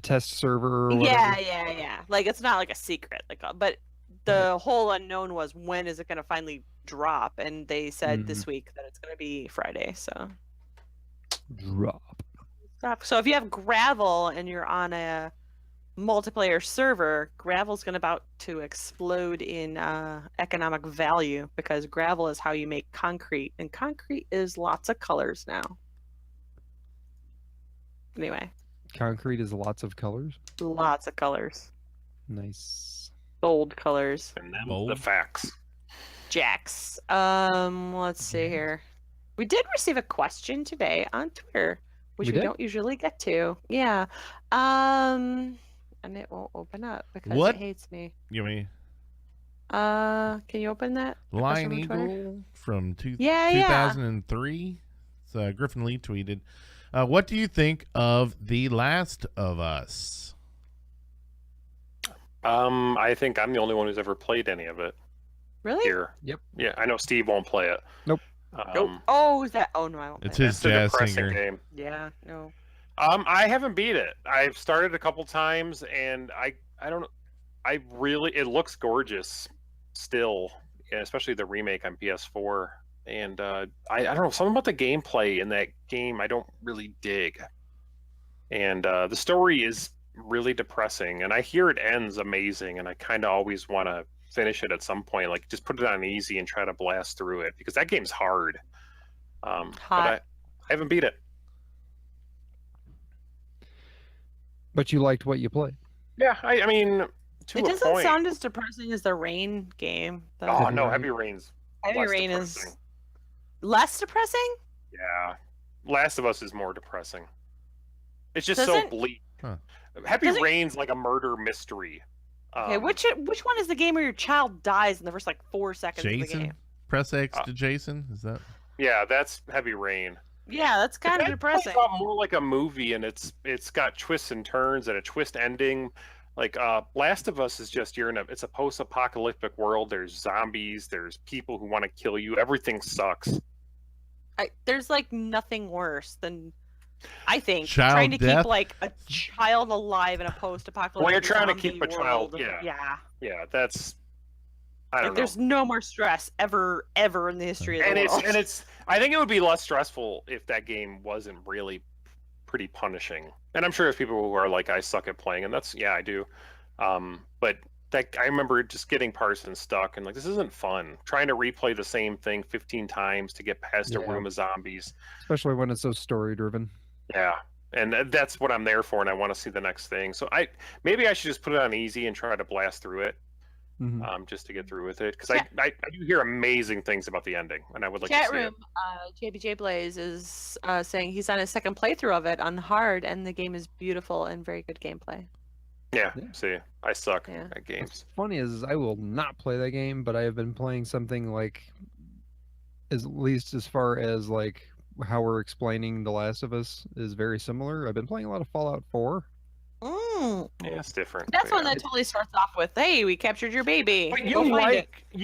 test server or whatever? Yeah. Like it's not like a secret, but the whole unknown was, when is it going to finally drop? And they said this week that it's going to be Friday. So Drop. So if you have Gravel and you're on a multiplayer server, Gravel's going about to explode in economic value, because gravel is how you make concrete, and concrete is lots of colors now. Anyway, Concrete is lots of colors. lots of colors. Nice. Bold colors. And then Bold. the facts. Jacks. Let's see here. We did receive a question today on Twitter, which We we did? don't usually get to. Yeah. And it won't open up because What? it hates me. You mean Can you open that? Lion Question from Twitter? Eagle from Yeah. 2003? So Griffin Lee tweeted, what do you think of The Last of Us? I think I'm the only one who's ever played any of it Really? here. Yep. Yeah, I know Steve won't play it. Nope. Oh, is that? Oh no, I won't. It's play his It's a jazz depressing singer. game. that. Yeah. No. I haven't beat it. I've started a couple times, and I don't. I really, it looks gorgeous still, yeah, especially the remake on PS4. And I don't know, something about the gameplay in that game I don't really dig. And the story is really depressing, and I hear it ends amazing, and I kind of always want to finish it at some point, like just put it on easy and try to blast through it, because that game's hard. But I haven't beat it. But you liked what you played. Yeah, I mean, to It a doesn't point. sound as depressing as the Rain game. though. Oh Heavy no, Rain. Heavy Rain's Heavy less Rain depressing. is less depressing. Yeah, Last of Us is more depressing. It's just Doesn't- so bleak. Huh. Heavy Doesn't- Rain's like a murder mystery. Okay, which one is the game where your child dies in the first like 4 seconds of the Jason? game? Press X to Jason? Is that? Yeah, that's Heavy Rain. Yeah, that's kind of That depressing. plays out more like a movie, and it's got twists and turns and a twist ending. Like Last of Us is just it's a post-apocalyptic world. There's zombies. There's people who want to kill you. Everything sucks. There's like nothing worse than, I think, Child trying to death? keep like a child alive in a post-apocalyptic. When you're trying to zombie keep a child, world. yeah. Yeah, that's. I don't Like know. there's no more stress ever in the history of the And world. it's I think it would be less stressful if that game wasn't really pretty punishing. And I'm sure there's people who are like, I suck at playing, and that's, yeah, I do. But that, I remember just getting Parson stuck and like, this isn't fun. Trying to replay the same thing 15 times to get past a room of zombies. Especially when it's so story driven. Yeah. And that's what I'm there for, and I want to see the next thing. So maybe I should just put it on easy and try to blast through it, just to get through with it. Because I do hear amazing things about the ending, and I would like to see it. JBJ Blaze is saying he's on his second playthrough of it on hard, and the game is beautiful and very good gameplay. Yeah. See, I suck at games. What's funny is I will not play that game, but I have been playing something like, at least as far as like how we're explaining The Last of Us is very similar. I've been playing a lot of Fallout 4. Yeah, it's different. That's one that totally starts off with, "Hey, we captured your baby." But you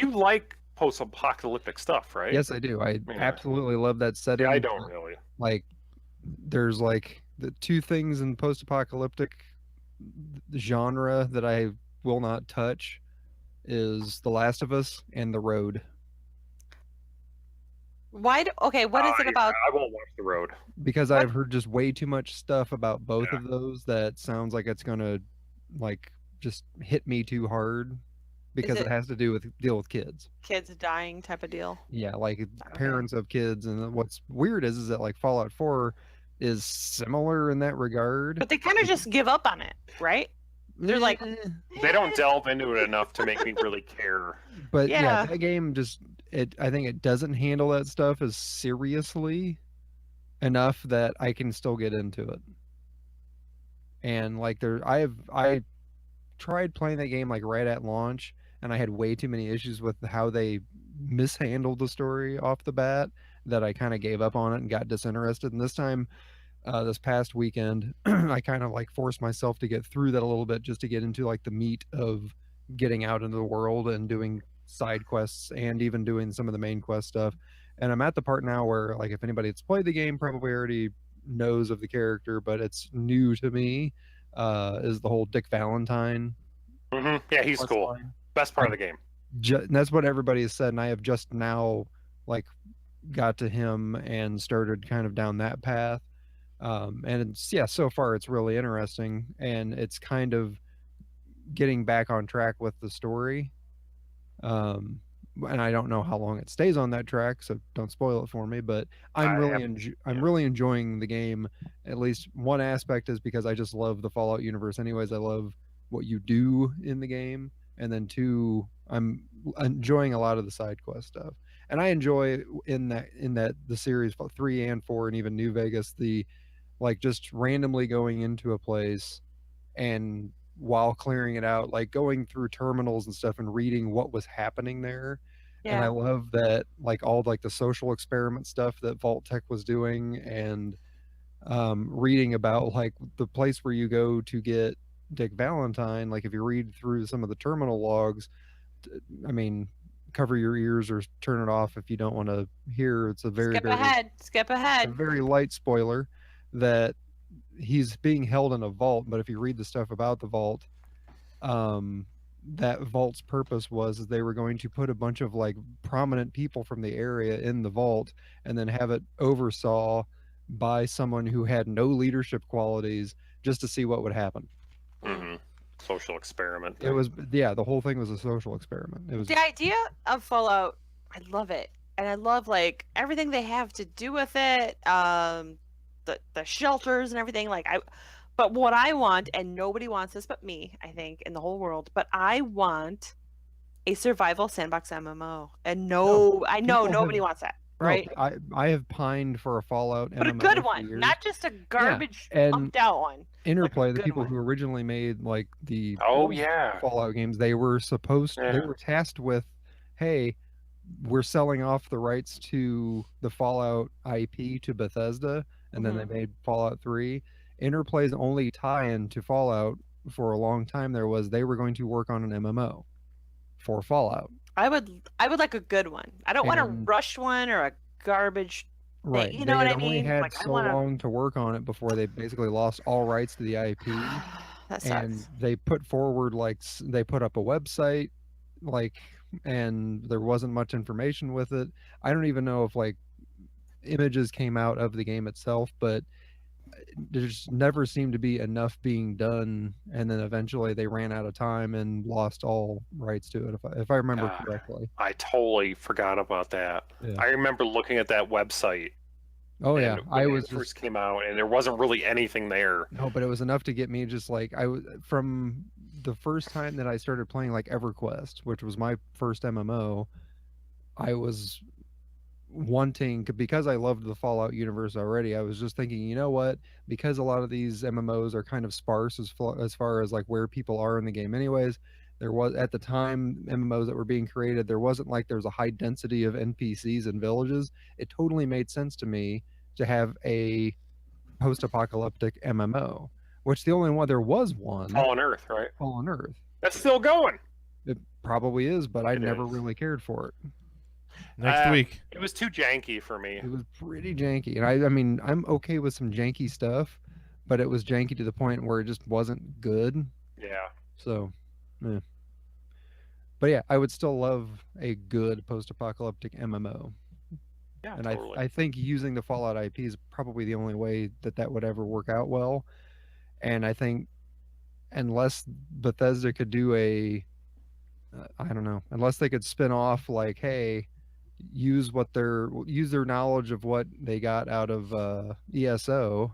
like post-apocalyptic stuff, right? Yes, I do. I absolutely love that setting. Yeah, I don't really. Like, there's like the two things in post-apocalyptic genre that I will not touch is The Last of Us and The Road. Okay, what is it about? I won't watch The Road. Because I've heard just way too much stuff about both of those that sounds like it's gonna like just hit me too hard because it has to do with deal with kids. Kids dying type of deal. Yeah, like parents of kids, and what's weird is that like Fallout 4 is similar in that regard. But they kind of just give up on it, right? They're like, they don't delve into it enough to make me really care. But yeah, that game just I think it doesn't handle that stuff as seriously enough that I can still get into it. And like I tried playing that game like right at launch, and I had way too many issues with how they mishandled the story off the bat that I kind of gave up on it and got disinterested. And this time, this past weekend, I kind of like forced myself to get through that a little bit just to get into like the meat of getting out into the world and doing side quests and even doing some of the main quest stuff. And I'm at the part now where like if anybody that's played the game probably already knows of the character, but it's new to me, is the whole Dick Valentine. Yeah, he's cool. Line. Best part of the game. That's what everybody has said, and I have just now like got to him and started kind of down that path. And it's so far it's really interesting, and it's kind of getting back on track with the story. And I don't know how long it stays on that track, so don't spoil it for me, but I'm really enjoying the game. At least one aspect is because I just love the Fallout universe anyways. I love what you do in the game, and then two, I'm enjoying a lot of the side quest stuff. And I enjoy in that the series 3 and 4 and even New Vegas, the like just randomly going into a place and while clearing it out, like going through terminals and stuff and reading what was happening there. And I love that, like all like the social experiment stuff that Vault Tech was doing, and reading about like the place where you go to get Dick Valentine. Like if you read through some of the terminal logs, I mean, cover your ears or turn it off if you don't want to hear. It's a skip ahead. A very light spoiler that he's being held in a vault, but if you read the stuff about the vault, that vault's purpose was they were going to put a bunch of like prominent people from the area in the vault and then have it oversaw by someone who had no leadership qualities just to see what would happen. Social experiment. It was the whole thing was a social experiment. It was the idea of Fallout. I love it, and I love like everything they have to do with it. The shelters and everything. But what I want, and nobody wants this but me, I think, in the whole world, but I want a survival sandbox MMO. And I know nobody wants that, right? I have pined for a Fallout but MMO, a good one, not just a garbage pumped out one. Interplay, the people who originally made like the Fallout games, they were tasked with, hey, we're selling off the rights to the Fallout IP to Bethesda, and then they made Fallout 3. Interplay's only tie-in to Fallout for a long time they were going to work on an MMO for Fallout. I would like a good one. I don't want a rushed one or a garbage right thing. You know what I mean? They only had long to work on it before they basically lost all rights to the IP. That sucks. And they put forward they put up a website and there wasn't much information with it. I don't even know if images came out of the game itself, but there's never seemed to be enough being done, and then eventually they ran out of time and lost all rights to it, if I remember God, correctly. I totally forgot about that. Yeah. I remember looking at that website. Oh yeah, when I was it first came out, and there wasn't really anything there. no, but it was enough to get me just like I was from the first time that I started playing like EverQuest, which was my first MMO. I was wanting, because I loved the Fallout universe already. I was just thinking, you know what? Because a lot of these MMOs are kind of sparse as far as like where people are in the game, anyways. There was at the time MMOs that were being created, there wasn't like there's a high density of NPCs and villages. It totally made sense to me to have a post-apocalyptic MMO, which the only one there was one, Fallen Earth, right? Fallen Earth. That's still going. It probably is, but I It never is. really cared for it. Next week. It was too janky for me. It was pretty janky, and I mean, I'm okay with some janky stuff, but it was janky to the point where it just wasn't good. Yeah. So, yeah. But yeah, I would still love a good post-apocalyptic MMO. Yeah, And totally. I think using the Fallout IP is probably the only way that would ever work out well. And I think unless Bethesda could do I don't know, unless they could spin off like, hey, use their knowledge of what they got out of ESO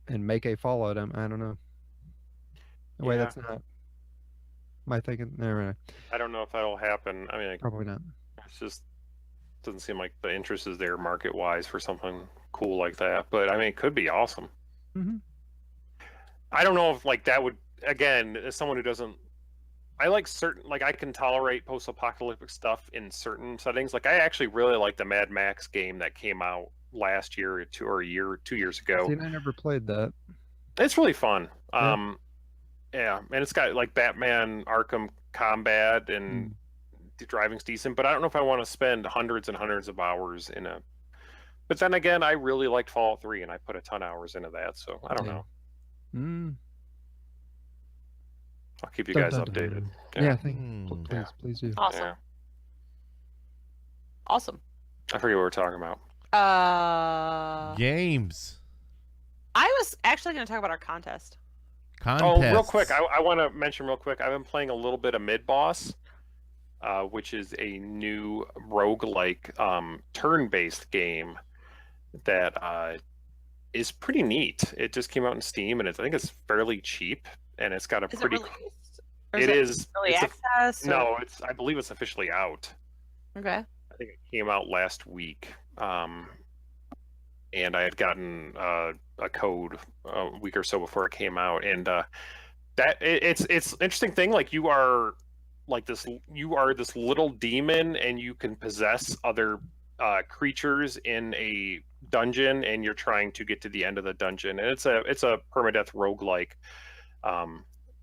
and make a Fallout. I don't know. Wait, Yeah. that's not my thinking. Never mind. I don't know if that'll happen. I mean, Probably not. it's just doesn't seem like the interest is there market-wise for something cool like that. But I mean, it could be awesome. Mhm. I don't know if like that would, again, as someone who doesn't, I like certain, like I can tolerate post-apocalyptic stuff in certain settings. Like I actually really like the Mad Max game that came out last year or 2 years ago. See, I never played that. It's really fun. Yeah. Yeah, and it's got like Batman Arkham combat and the driving's decent, but I don't know if I want to spend hundreds and hundreds of hours in a. But then again, I really liked Fallout 3 and I put a ton of hours into that, so I don't Yeah. know. Mm. I'll keep you Dun, guys dun, dun. updated. Yeah, thank Mm. please, please do. Awesome. Yeah. Awesome. I forget what we're talking about. Games. I was actually going to talk about our contest. Oh, real Contests. quick, I want to mention real quick, I've been playing a little bit of Mid Boss, which is a new roguelike turn-based game that is pretty neat. It just came out in Steam, and I think it's fairly cheap, and it's got a Is pretty. it released? Or It is is. early it's access? or- No, I believe it's officially out. Okay. I think it came out last week. And I had gotten a code a week or so before it came out, and it's interesting thing. Like you are this little demon, and you can possess other creatures in a dungeon, and you're trying to get to the end of the dungeon. And it's a permadeath roguelike,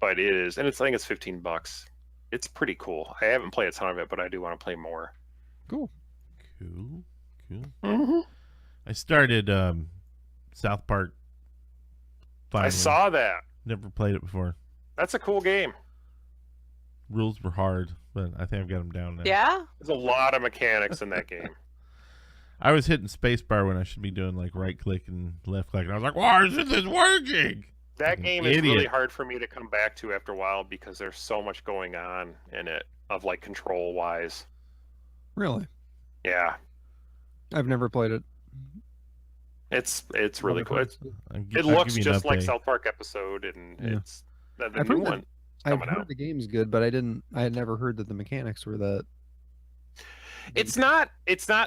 but it is, and I think it's $15. It's pretty cool. I haven't played a ton of it, but I do want to play more. Cool. Cool. Mm-hmm. I started South Park. Finally. I saw that. Never played it before. That's a cool game. Rules were hard, but I think I've got them down now. Yeah? There's a lot of mechanics in that game. I was hitting spacebar when I should be doing like right click and left click, and I was like, "Why isn't this working?" That Fucking game is really idiot. hard for me to come back to after a while because there's so much going on in it, of like control wise. Really? Yeah, I've never played it. it's really cool. It I'll looks give you an just like update. South Park episode, and Yeah. it's the I've new heard that- one. I've coming heard out. the game's good, but I had never heard that the mechanics were that. It's not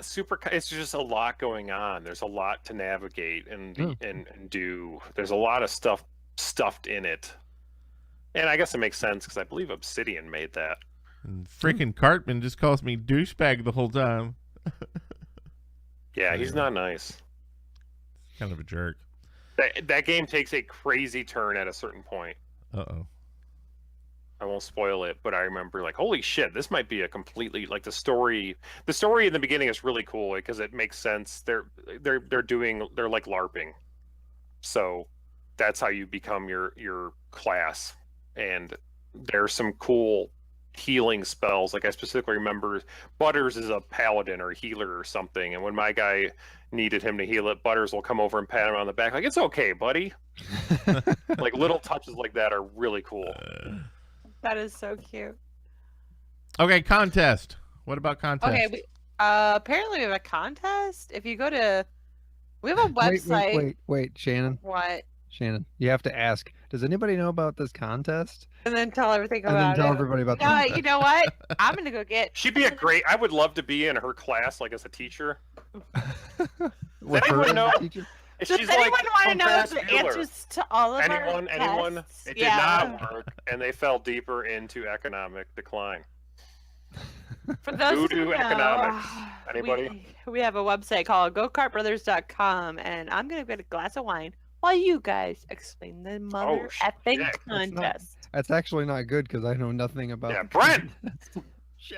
super. It's just a lot going on. There's a lot to navigate and Oh. and do. There's a lot of stuff stuffed in it, and I guess it makes sense because I believe Obsidian made that. And freaking Cartman just calls me douchebag the whole time. Yeah, he's not nice. Kind of a jerk. That game takes a crazy turn at a certain point. Uh-oh. I won't spoil it, but I remember like, holy shit, this might be a completely like the story in the beginning is really cool because it makes sense. They're like LARPing. So that's how you become your class. And there's some cool healing spells. Like I specifically remember Butters is a paladin or a healer or something, and when my guy needed him to heal it, Butters will come over and pat him on the back like, it's okay, buddy. Like little touches like that are really cool. That is so cute. Okay, contest. What about contest? Okay, apparently we have a contest. If you go to, we have a website. Wait, Shannon. What? Shannon, you have to ask. Does anybody know about this contest? And then tell everything And about then tell it. everybody about the No, contest. you know what? I'm gonna go get. She'd be a great. I would love to be in her class, like as a teacher. With anyone her know? teacher? If Does she's anyone like want to some know fast the healer. answers to all of Anyone? our tests? It did not work, and they fell deeper into economic decline. For those who Voodoo know, economics. Anybody? We have a website called GoKartBrothers.com, and I'm gonna get a glass of wine while you guys explain the mother effing shit. contest. That's actually not good because I know nothing about. Yeah, the Brent,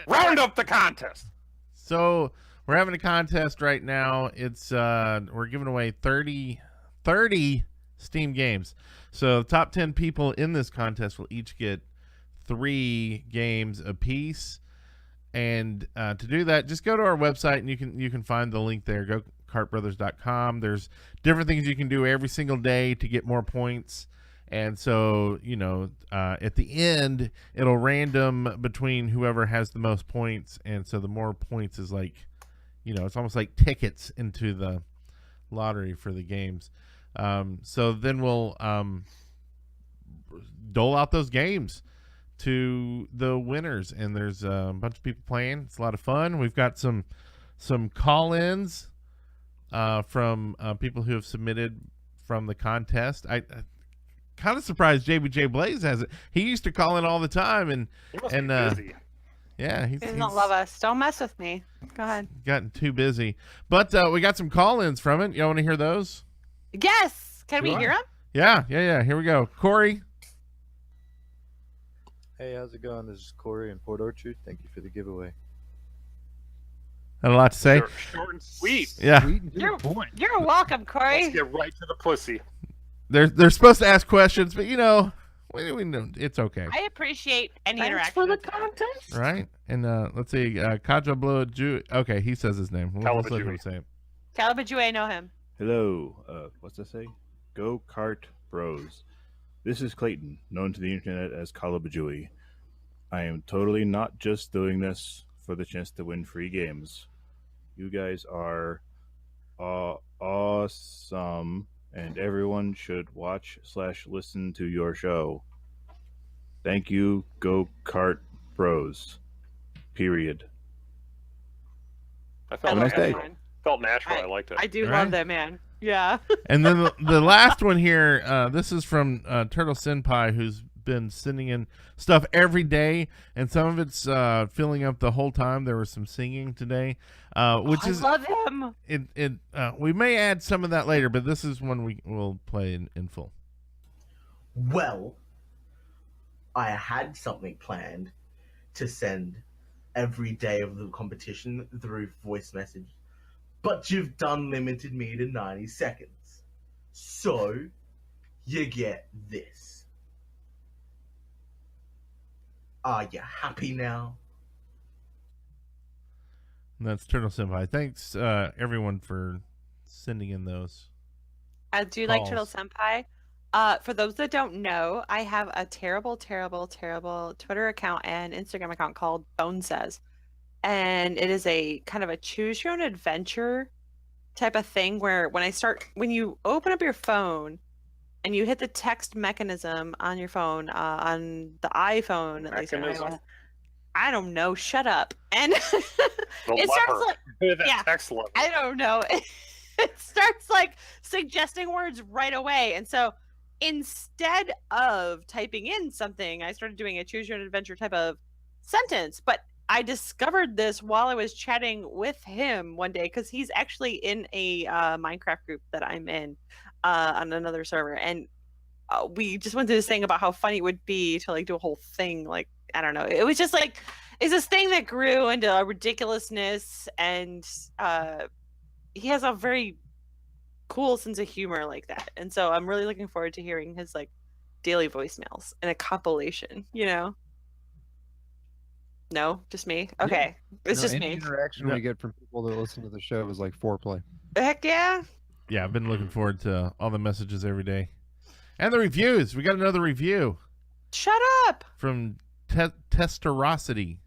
round up the contest. So we're having a contest right now. It's we're giving away 30 Steam games. So the top 10 people in this contest will each get 3 games apiece. And to do that, just go to our website and you can find the link there. Go kartbrothers.com. There's different things you can do every single day to get more points. And so, at the end, it'll random between whoever has the most points. And so the more points is like, it's almost like tickets into the lottery for the games. So then we'll dole out those games to the winners. And there's a bunch of people playing. It's a lot of fun. We've got some call-ins from people who have submitted from the contest. I kind of surprised JBJ Blaze has it. He used to call in all the time, and He must be busy. yeah, He doesn't love us. Don't mess with me. Go ahead. gotten too busy. But we got some call-ins from it. Y'all want to hear those? Yes. Can we Sure. hear him? Yeah. Here we go. Corey. Hey, how's it going? This is Corey in Port Orchard. Thank you for the giveaway. Had a lot to say. Short and sweet. Yeah, Sweet and to the You're, point. you're welcome, Corey. Let's get right to the pussy. they're supposed to ask questions, but we know it's okay, I appreciate any Thanks interaction. for the with you. contest. right? And let's see, Kaja Blue Ju. Okay, he says his name. Let's let him say it. Calabajou, I know him. Hello, what's that say? Go Kart Bros. This is Clayton, known to the internet as Kalabajui. I am totally not just doing this for the chance to win free games. You guys are awesome, and everyone should watch/listen to your show. Thank you, Go Kart Bros. Period. I I felt Have a nice day. man. Felt natural. I liked it. I do Right. love that man. Yeah. And then the last one here, this is from Turtle Senpai, who's been sending in stuff every day, and some of it's filling up the whole time. There was some singing today, which I is love him. we may add some of that later, but this is one we will play in full. Well, I had something planned to send every day of the competition through voice message, but you've done limited me to 90 seconds. So, you get this. Are you happy now? And that's Turtle Senpai. Thanks everyone for sending in those. I do like Turtle Calls. Senpai. For those that don't know, I have a terrible, terrible, terrible Twitter account and Instagram account called Bone Says. And it is a kind of a choose your own adventure type of thing where when you open up your phone and you hit the text mechanism on your phone, on the iPhone, at least on Mechanism? iOS, I don't know, shut up. And The it starts lever. like, That yeah. text lever. I don't know. It starts like suggesting words right away. And so instead of typing in something, I started doing a choose your own adventure type of sentence. But I discovered this while I was chatting with him one day because he's actually in a Minecraft group that I'm in on another server. And we just went through this thing about how funny it would be to like do a whole thing. Like, I don't know. It was just like, it's this thing that grew into a ridiculousness. And he has a very cool sense of humor like that. And so I'm really looking forward to hearing his like daily voicemails in a compilation, you know? No, just me. Okay, it's just any me. interaction we get from people that listen to the show is like foreplay. Heck yeah. Yeah, I've been looking forward to all the messages every day. And the reviews. We got another review. Shut up. From Testerosity.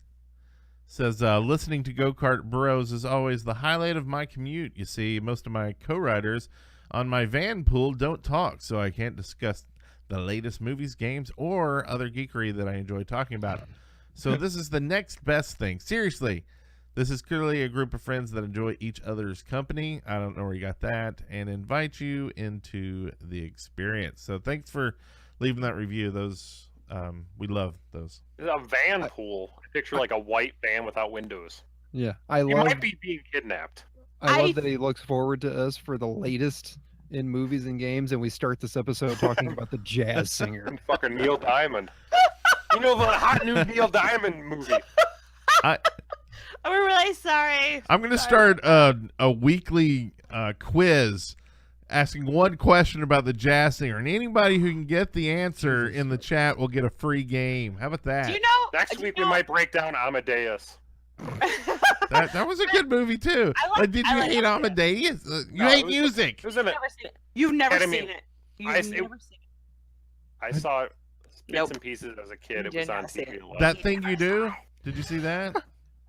Says, listening to Go Kart Bros is always the highlight of my commute. You see, most of my co-riders on my van pool don't talk, so I can't discuss the latest movies, games, or other geekery that I enjoy talking about. So this is the next best thing. Seriously, this is clearly a group of friends that enjoy each other's company. I don't know where you got that. And invite you into the experience. So thanks for leaving that review. Those... we love those. A van pool. I picture like a white van without windows. Yeah, You might be being kidnapped. I love that he looks forward to us for the latest in movies and games, and we start this episode talking about the jazz singer. And fucking Neil Diamond. You know the hot new Neil Diamond movie. I'm really sorry. I'm going to start a weekly quiz asking one question about the jazz singer, and anybody who can get the answer in the chat will get a free game. How about that? Do you know? Next week we might break down Amadeus. That was a good movie too. Did you hate Amadeus? You hate music. You've never seen it. You've never seen it. I saw it bits and pieces as a kid. It was on TV. That Thing You Do? Did you see that?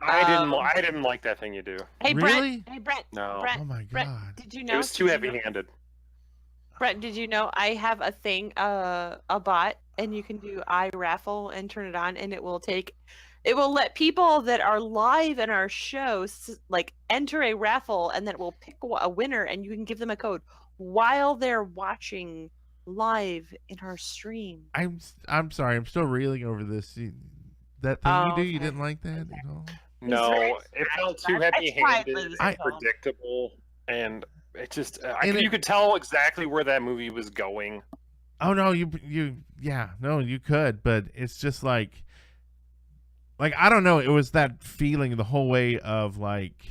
I didn't like That Thing You Do. Hey, really? Brent. No. Brent, Oh my Brent, God. did you know? It was too heavy-handed. Brent, did you know I have a thing, a bot, and you can do iRaffle and turn it on, and it will let people that are live in our show like enter a raffle, and then it will pick a winner, and you can give them a code while they're watching live in our stream. I'm sorry. I'm still reeling over this. That Thing You Do, you didn't like that at all? No, it felt too heavy-handed and predictable, and it just you could tell exactly where that movie was going. Oh no, you could, but it's just like I don't know, it was that feeling the whole way of like,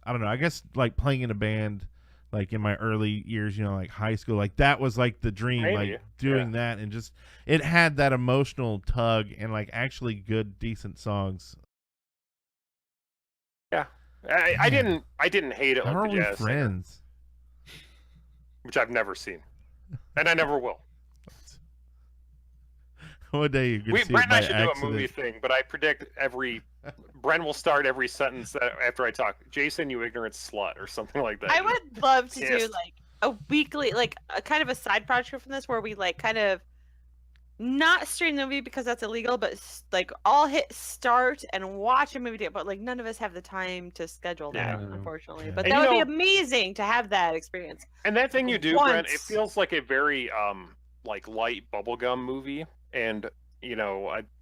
I don't know, I guess like playing in a band like in my early years, like high school, like that was like the dream. Maybe. Like doing that, and just it had that emotional tug and like actually good decent songs. Yeah. I didn't hate it How like are the we jazz singer, friends? which I've never seen, and I never will. One day you can see Brent it and I by should accident. do a movie thing, but I predict Brent will start every sentence after I talk. Jason, you ignorant slut, or something like that. I would love to Yes. do like a weekly, like a kind of a side project from this, where we like kind of not stream the movie because that's illegal, but like all hit start and watch a movie, but like none of us have the time to schedule that, unfortunately. Yeah. But And that would you be know- amazing to have that experience. And that thing you do, Brent, it Once. feels like a very like light bubblegum movie, and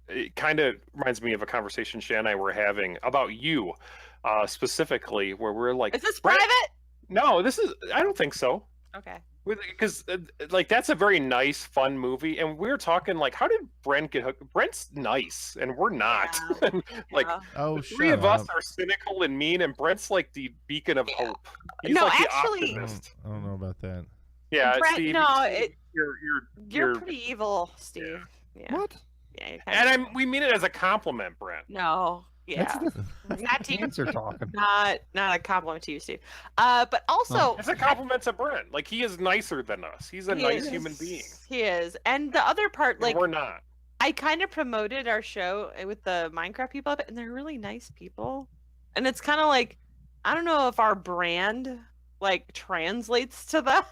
it kind of reminds me of a conversation Shannon and I were having about you, specifically, where we're like, Is this Brent- private? No, I don't think so. Okay. Because like that's a very nice, fun movie, and we were talking like, how did Brent get hooked? Brent's nice, and we're not. Like Oh, the three shut of us up. are cynical and mean, and Brent's like the beacon of hope. He's No, like the actually- optimist. I don't know about that. Yeah, Brent, Steve, no, you're pretty evil, Steve. Yeah. What? Yeah. You're kind and we mean it as a compliment, Brent. No. Yeah. Not to you. Cancer talking. Not a compliment to you, Steve. But also It's a compliment to Brent. Like, he is nicer than us. He's a he nice is. human being. He is. And the other part, And like we're not. I kind of promoted our show with the Minecraft people, and they're really nice people. And it's kind of like, I don't know if our brand like translates to them.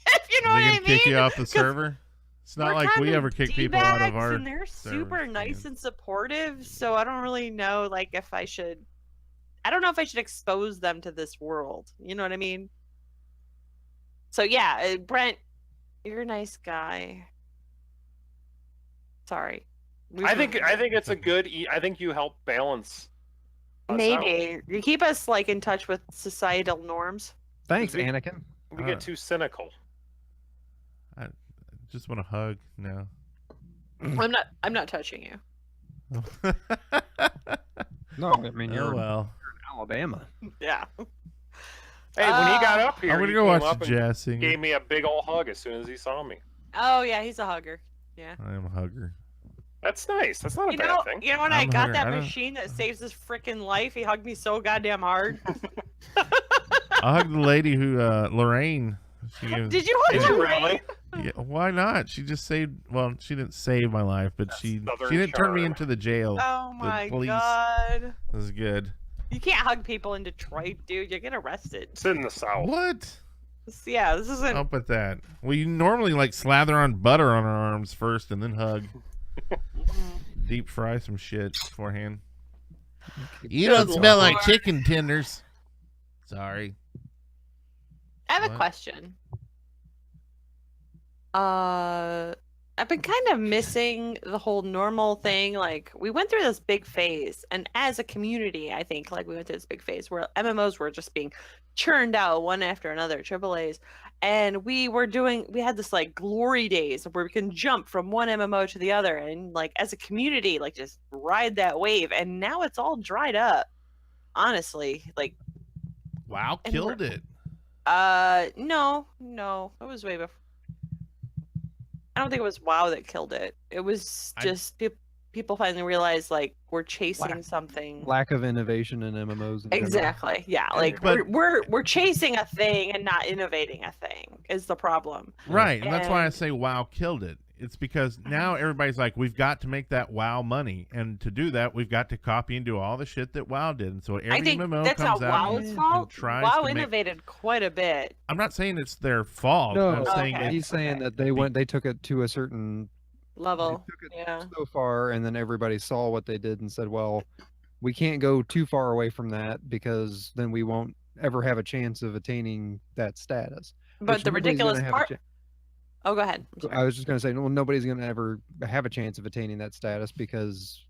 If you know They what I can mean? kick you off the 'Cause server. It's not we're like we kind ever kick people out of D-bags, our. and they're super servers, nice man. and supportive. So I don't really know, like, if I should. I don't know if I should expose them to this world. You know what I mean? So yeah, Brent, you're a nice guy. Sorry. I think it's a good. I think you help balance. us Maybe out. you keep us like in touch with societal norms. Thanks, We- Anakin. We get too cynical. I just want to hug now. I'm not touching you. No, I mean you're Oh well. in Alabama. Yeah. Hey, when he got up here, I'm gonna he go came watch up the and jazz singer. gave me a big old hug as soon as he saw me. Oh yeah, he's a hugger. Yeah. I am a hugger. That's nice. That's not a You bad know, thing. you know when I got here. that I don't- machine that saves his freaking life, he hugged me so goddamn hard. I hugged the lady who, Lorraine. She gave- Did you hug Did you Lorraine? really? Yeah, why not? She just saved. Well, she didn't save my life, but she Southern didn't turn me charm. into the jail. Oh my police. god. This is good. You can't hug people in Detroit, dude. You get arrested. It's in the South. What? This isn't. Up with that. Well, you normally like slather on butter on our arms first and then hug. Deep fry some shit beforehand. You Good don't smell like Lord. chicken tenders. Sorry. I have a What? question. I've been kind of missing the whole normal thing. Like, we went through this big phase, and as a community, I think, like, we went through this big phase where MMOs were just being churned out one after another, AAAs, and we had this, like, glory days where we can jump from one MMO to the other, and, like, as a community, like, just ride that wave, and now it's all dried up, honestly. Like, WoW And killed it. no, it was way before. I don't think it was WoW that killed it. It was just people finally realized, like, we're chasing something. Lack of innovation in MMOs. in general. Exactly. Yeah. Like, But- we're chasing a thing and not innovating a thing is the problem. Right, and that's why I And- say WoW killed it. It's because now everybody's like, we've got to make that WoW money, and to do that, we've got to copy and do all the shit that WoW did. And so every I think MMO that's not comes out WoW's and fault. tries WoW to make. innovated quite a bit. I'm not saying it's their fault. No, I'm saying Okay. he's saying that they took it to a certain Level. took it Yeah. so far, and then everybody saw what they did and said, "Well, we can't go too far away from that because then we won't ever have a chance of attaining that status." But Which the nobody's gonna ridiculous have a part. cha- Oh, go ahead. I'm sorry. I was just going to say, well, nobody's going to ever have a chance of attaining that status because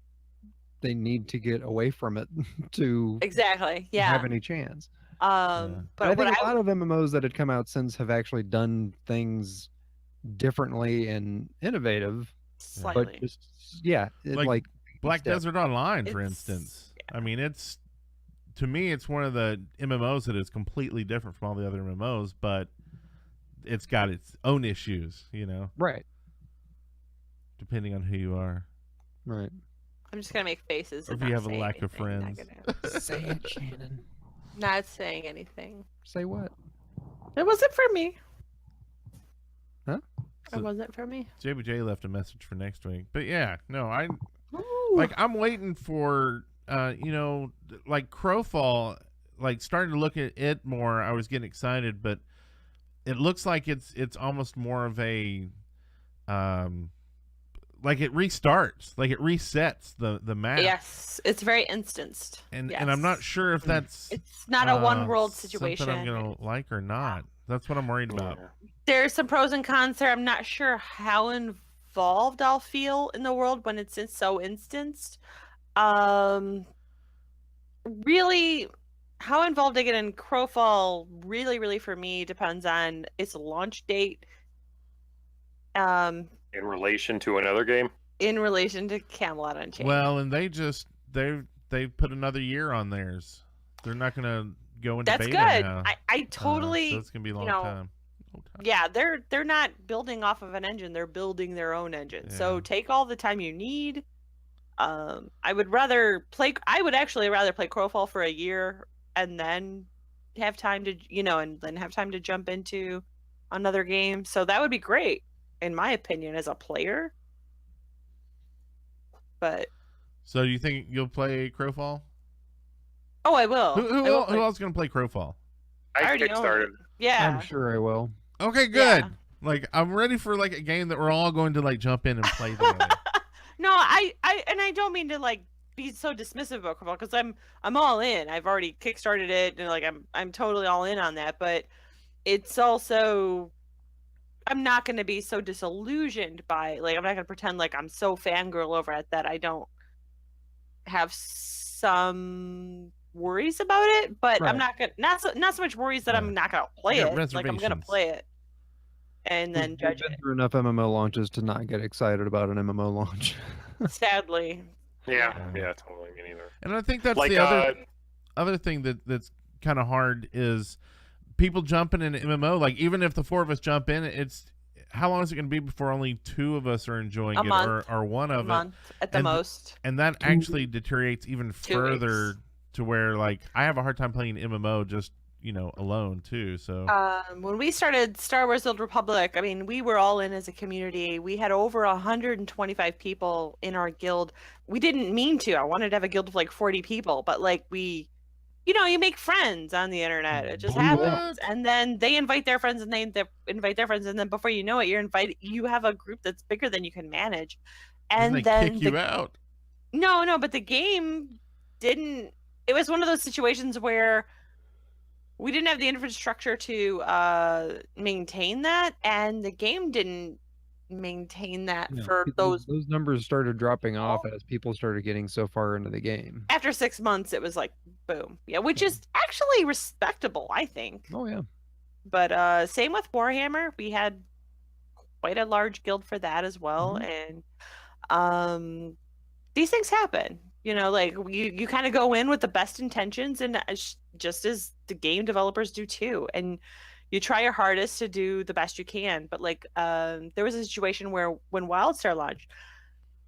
they need to get away from it to Exactly. Yeah. have any chance. But I what think a I lot of MMOs that had come out since have actually done things differently and innovative, slightly. but just like Black step. Desert Online, for It's- instance. I mean, to me, it's one of the MMOs that is completely different from all the other MMOs, but it's got its own issues, right, depending on who you are. right. I'm just gonna make faces. Or and if you not have a say lack of anything friends. negative. Say it, Shannon. Not saying anything. Say what? It wasn't for me. Huh? So- It wasn't for me. JBJ left a message for next week. But yeah, no, Ooh. I'm waiting for like Crowfall, like starting to look at it more. I was getting excited, but it looks like it's almost more of a like it restarts, like it resets the map. Yes, it's very instanced. And yes. and I'm not sure if that's It's not a one world something situation. I'm gonna like or not. That's what I'm worried about. There's some pros and cons there. I'm not sure how involved I'll feel in the world when it's so instanced. Really, how involved I get in Crowfall really for me depends on its launch date. In relation to another game. In relation to Camelot Unchained. Well, and they put another year on theirs. They're not gonna go into that's beta good. now. I totally. So it's gonna be a long you know, time. Yeah, they're not building off of an engine. They're building their own engine. So Yeah. take all the time you need. I would actually rather play Crowfall for a year and then have time to jump into another game. So that would be great, in my opinion, as a player. But So you think you'll play Crowfall? oh, I will. Who I will play- else is gonna play Crowfall? I already own kickstarted. it. Yeah. I'm sure I will. Okay, good. Yeah. Like I'm ready for like a game that we're all going to like jump in and play together. No, I don't mean to like be so dismissive about Crowfall because I'm all in. I've already kickstarted it and like I'm totally all in on that. But it's also I'm not going to be so disillusioned by I'm not going to pretend like I'm so fangirl over it that I don't have some worries about it. But I'm Right. not so much worries that I'm not going to play You it. got Like I'm going to reservations. play it and then We've judge been it. through enough MMO launches to not get excited about an MMO launch. Sadly. Yeah, totally. Me neither. And I think that's Like, the other thing that's kind of hard is people jumping in MMO. Like even if the four of us jump in, how long is it going to be before only 2 of us are enjoying A it, month. or one A of it? month at the And most. And that actually deteriorates even 2 further weeks. to where, like, I have a hard time playing MMO just, alone too. So When we started Star Wars: The Old Republic, I mean, we were all in as a community. We had over 125 people in our guild. We didn't mean to. I wanted to have a guild of like 40 people, but like you make friends on the internet. It just happens. And then they invite their friends, and they invite their friends, and then before you know it, you have a group that's bigger than you can manage. And they then kick you out. No, but the game didn't. It was one of those situations where we didn't have the infrastructure to maintain that, and the game didn't maintain that for those. Those numbers started dropping off as people started getting so far into the game. After 6 months, it was like boom, yeah, which is actually respectable, I think. Oh yeah. But same with Warhammer, we had quite a large guild for that as well, and these things happen. Like you kind of go in with the best intentions, and just as the game developers do too, and you try your hardest to do the best you can. But like there was a situation where when WildStar launched,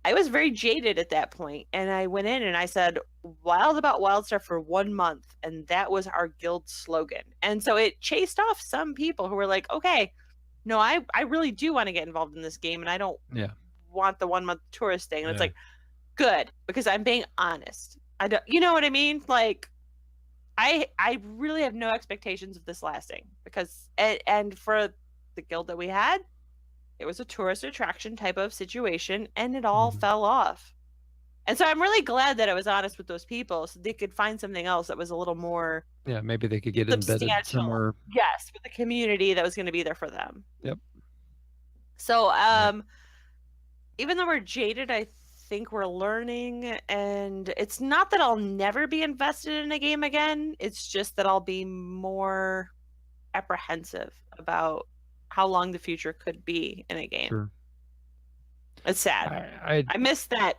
I was very jaded at that point, and I went in and I said wild about WildStar for 1 month, and that was our guild slogan. And so it chased off some people who were like, okay, no, I really do want to get involved in this game, and I don't want the 1 month tourist thing. And it's like, good, because I'm being honest. I don't, you know what I mean? Like, I really have no expectations of this lasting, because and for the guild that we had, it was a tourist attraction type of situation, and it all fell off. And so I'm really glad that I was honest with those people, so they could find something else that was a little more maybe they could get embedded somewhere. Yes, with the community that was going to be there for them. Yep. So even though we're jaded, I think we're learning, and it's not that I'll never be invested in a game again. It's just that I'll be more apprehensive about how long the future could be in a game. Sure. It's sad. I miss that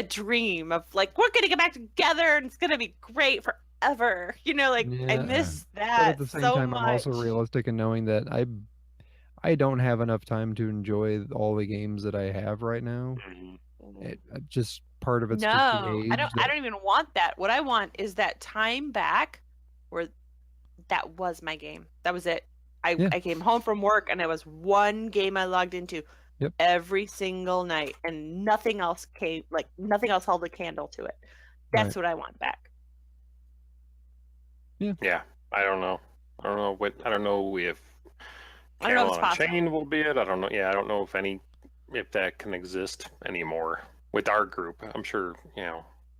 dream of like, we're gonna get back together and it's gonna be great forever. I miss that. But at the same time, much. I'm also realistic in knowing that I don't have enough time to enjoy all the games that I have right now. It just part of it's just the age. I don't even want that. What I want is that time back where that was my game. That was it. I came home from work and it was one game I logged into every single night, and nothing else held a candle to it. That's what I want back. Yeah. I don't know if I don't know if it's possible. Chain will be it. I don't know. Yeah, I don't know if that can exist anymore with our group. I'm sure,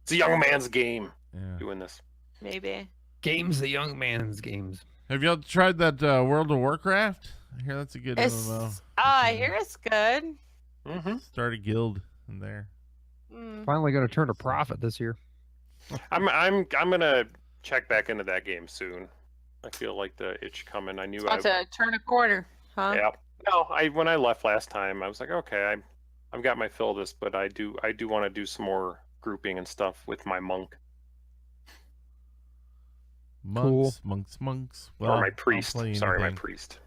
it's a young man's game doing this. Maybe. Games, the young man's games. Have y'all tried that World of Warcraft? I hear that's a good MMO. I hear it's good. Start a guild in there. Finally going to turn a profit this year. I'm gonna check back into that game soon. I feel like the itch coming. I knew I to turn a corner, huh? Yeah. No, when I left last time, I was like, okay, I've got my fill of this, but I do want to do some more grouping and stuff with my monk. Monks. Well, or my priest. Sorry, my priest.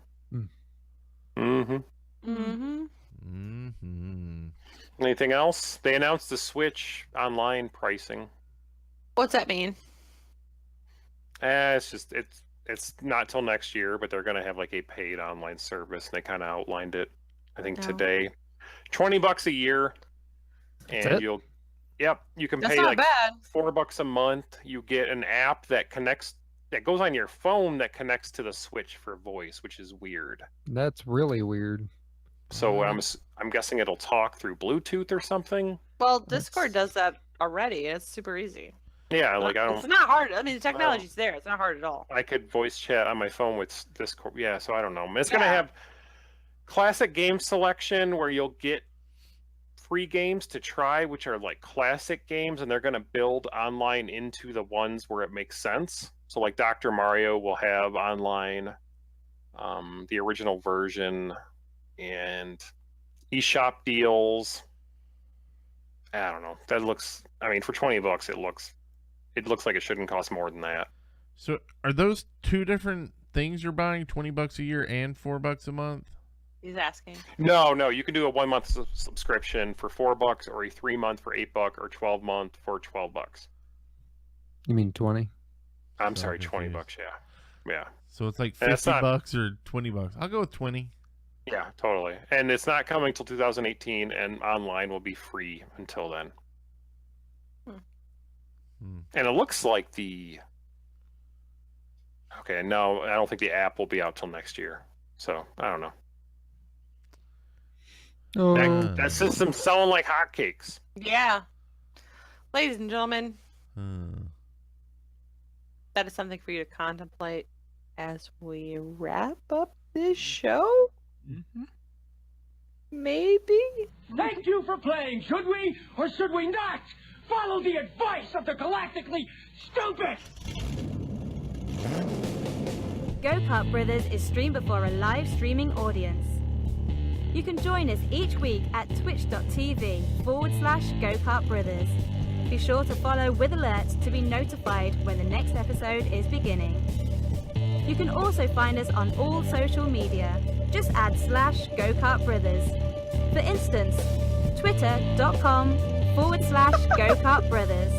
Anything else? They announced the Switch online pricing. What's that mean? It's not till next year, but they're gonna have like a paid online service, and they kind of outlined it, I think today. $20 a year, and you can pay like $4 a month. You get an app that goes on your phone that connects to the Switch for voice, which is weird. That's really weird. So I'm guessing it'll talk through Bluetooth or something. Well, Discord does that already. It's super easy. Yeah, it's not hard. I mean, the technology's there. It's not hard at all. I could voice chat on my phone with Discord. Yeah, so I don't know. It's gonna have classic game selection where you'll get free games to try, which are like classic games, and they're gonna build online into the ones where it makes sense. So like Dr. Mario will have online the original version, and eShop deals. I don't know. That looks, for $20 it looks like it shouldn't cost more than that. So are those two different things you're buying, $20 a year and $4 a month? He's asking. No, you can do a 1 month subscription for $4, or a 3 month for $8, or 12 month for $12. You mean 20? I'm sorry, $20. Yeah. So it's like And it's not- $50 or $20. I'll go with 20. Yeah, totally. And it's not coming till 2018, and online will be free until then. And it looks like the. Okay, no, I don't think the app will be out till next year. So I don't know. Oh, That system's selling like hotcakes. Yeah. Ladies and gentlemen, Hmm. that is something for you to contemplate as we wrap up this show. Maybe? Thank you for playing. Should we or should we not follow the advice of the galactically stupid? Go Kart Brothers is streamed before a live streaming audience. You can join us each week at twitch.tv/Go Kart Brothers. Be sure to follow with alerts to be notified when the next episode is beginning. You can also find us on all social media. Just add /Go Kart Brothers. For instance, twitter.com/Go Kart Brothers.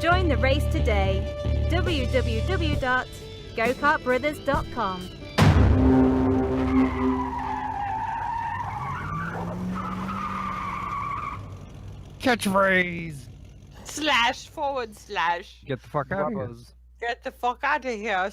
Join the race today. www.gokartbrothers.com. catchphrase. // Get the fuck out of here. Get the fuck out of here.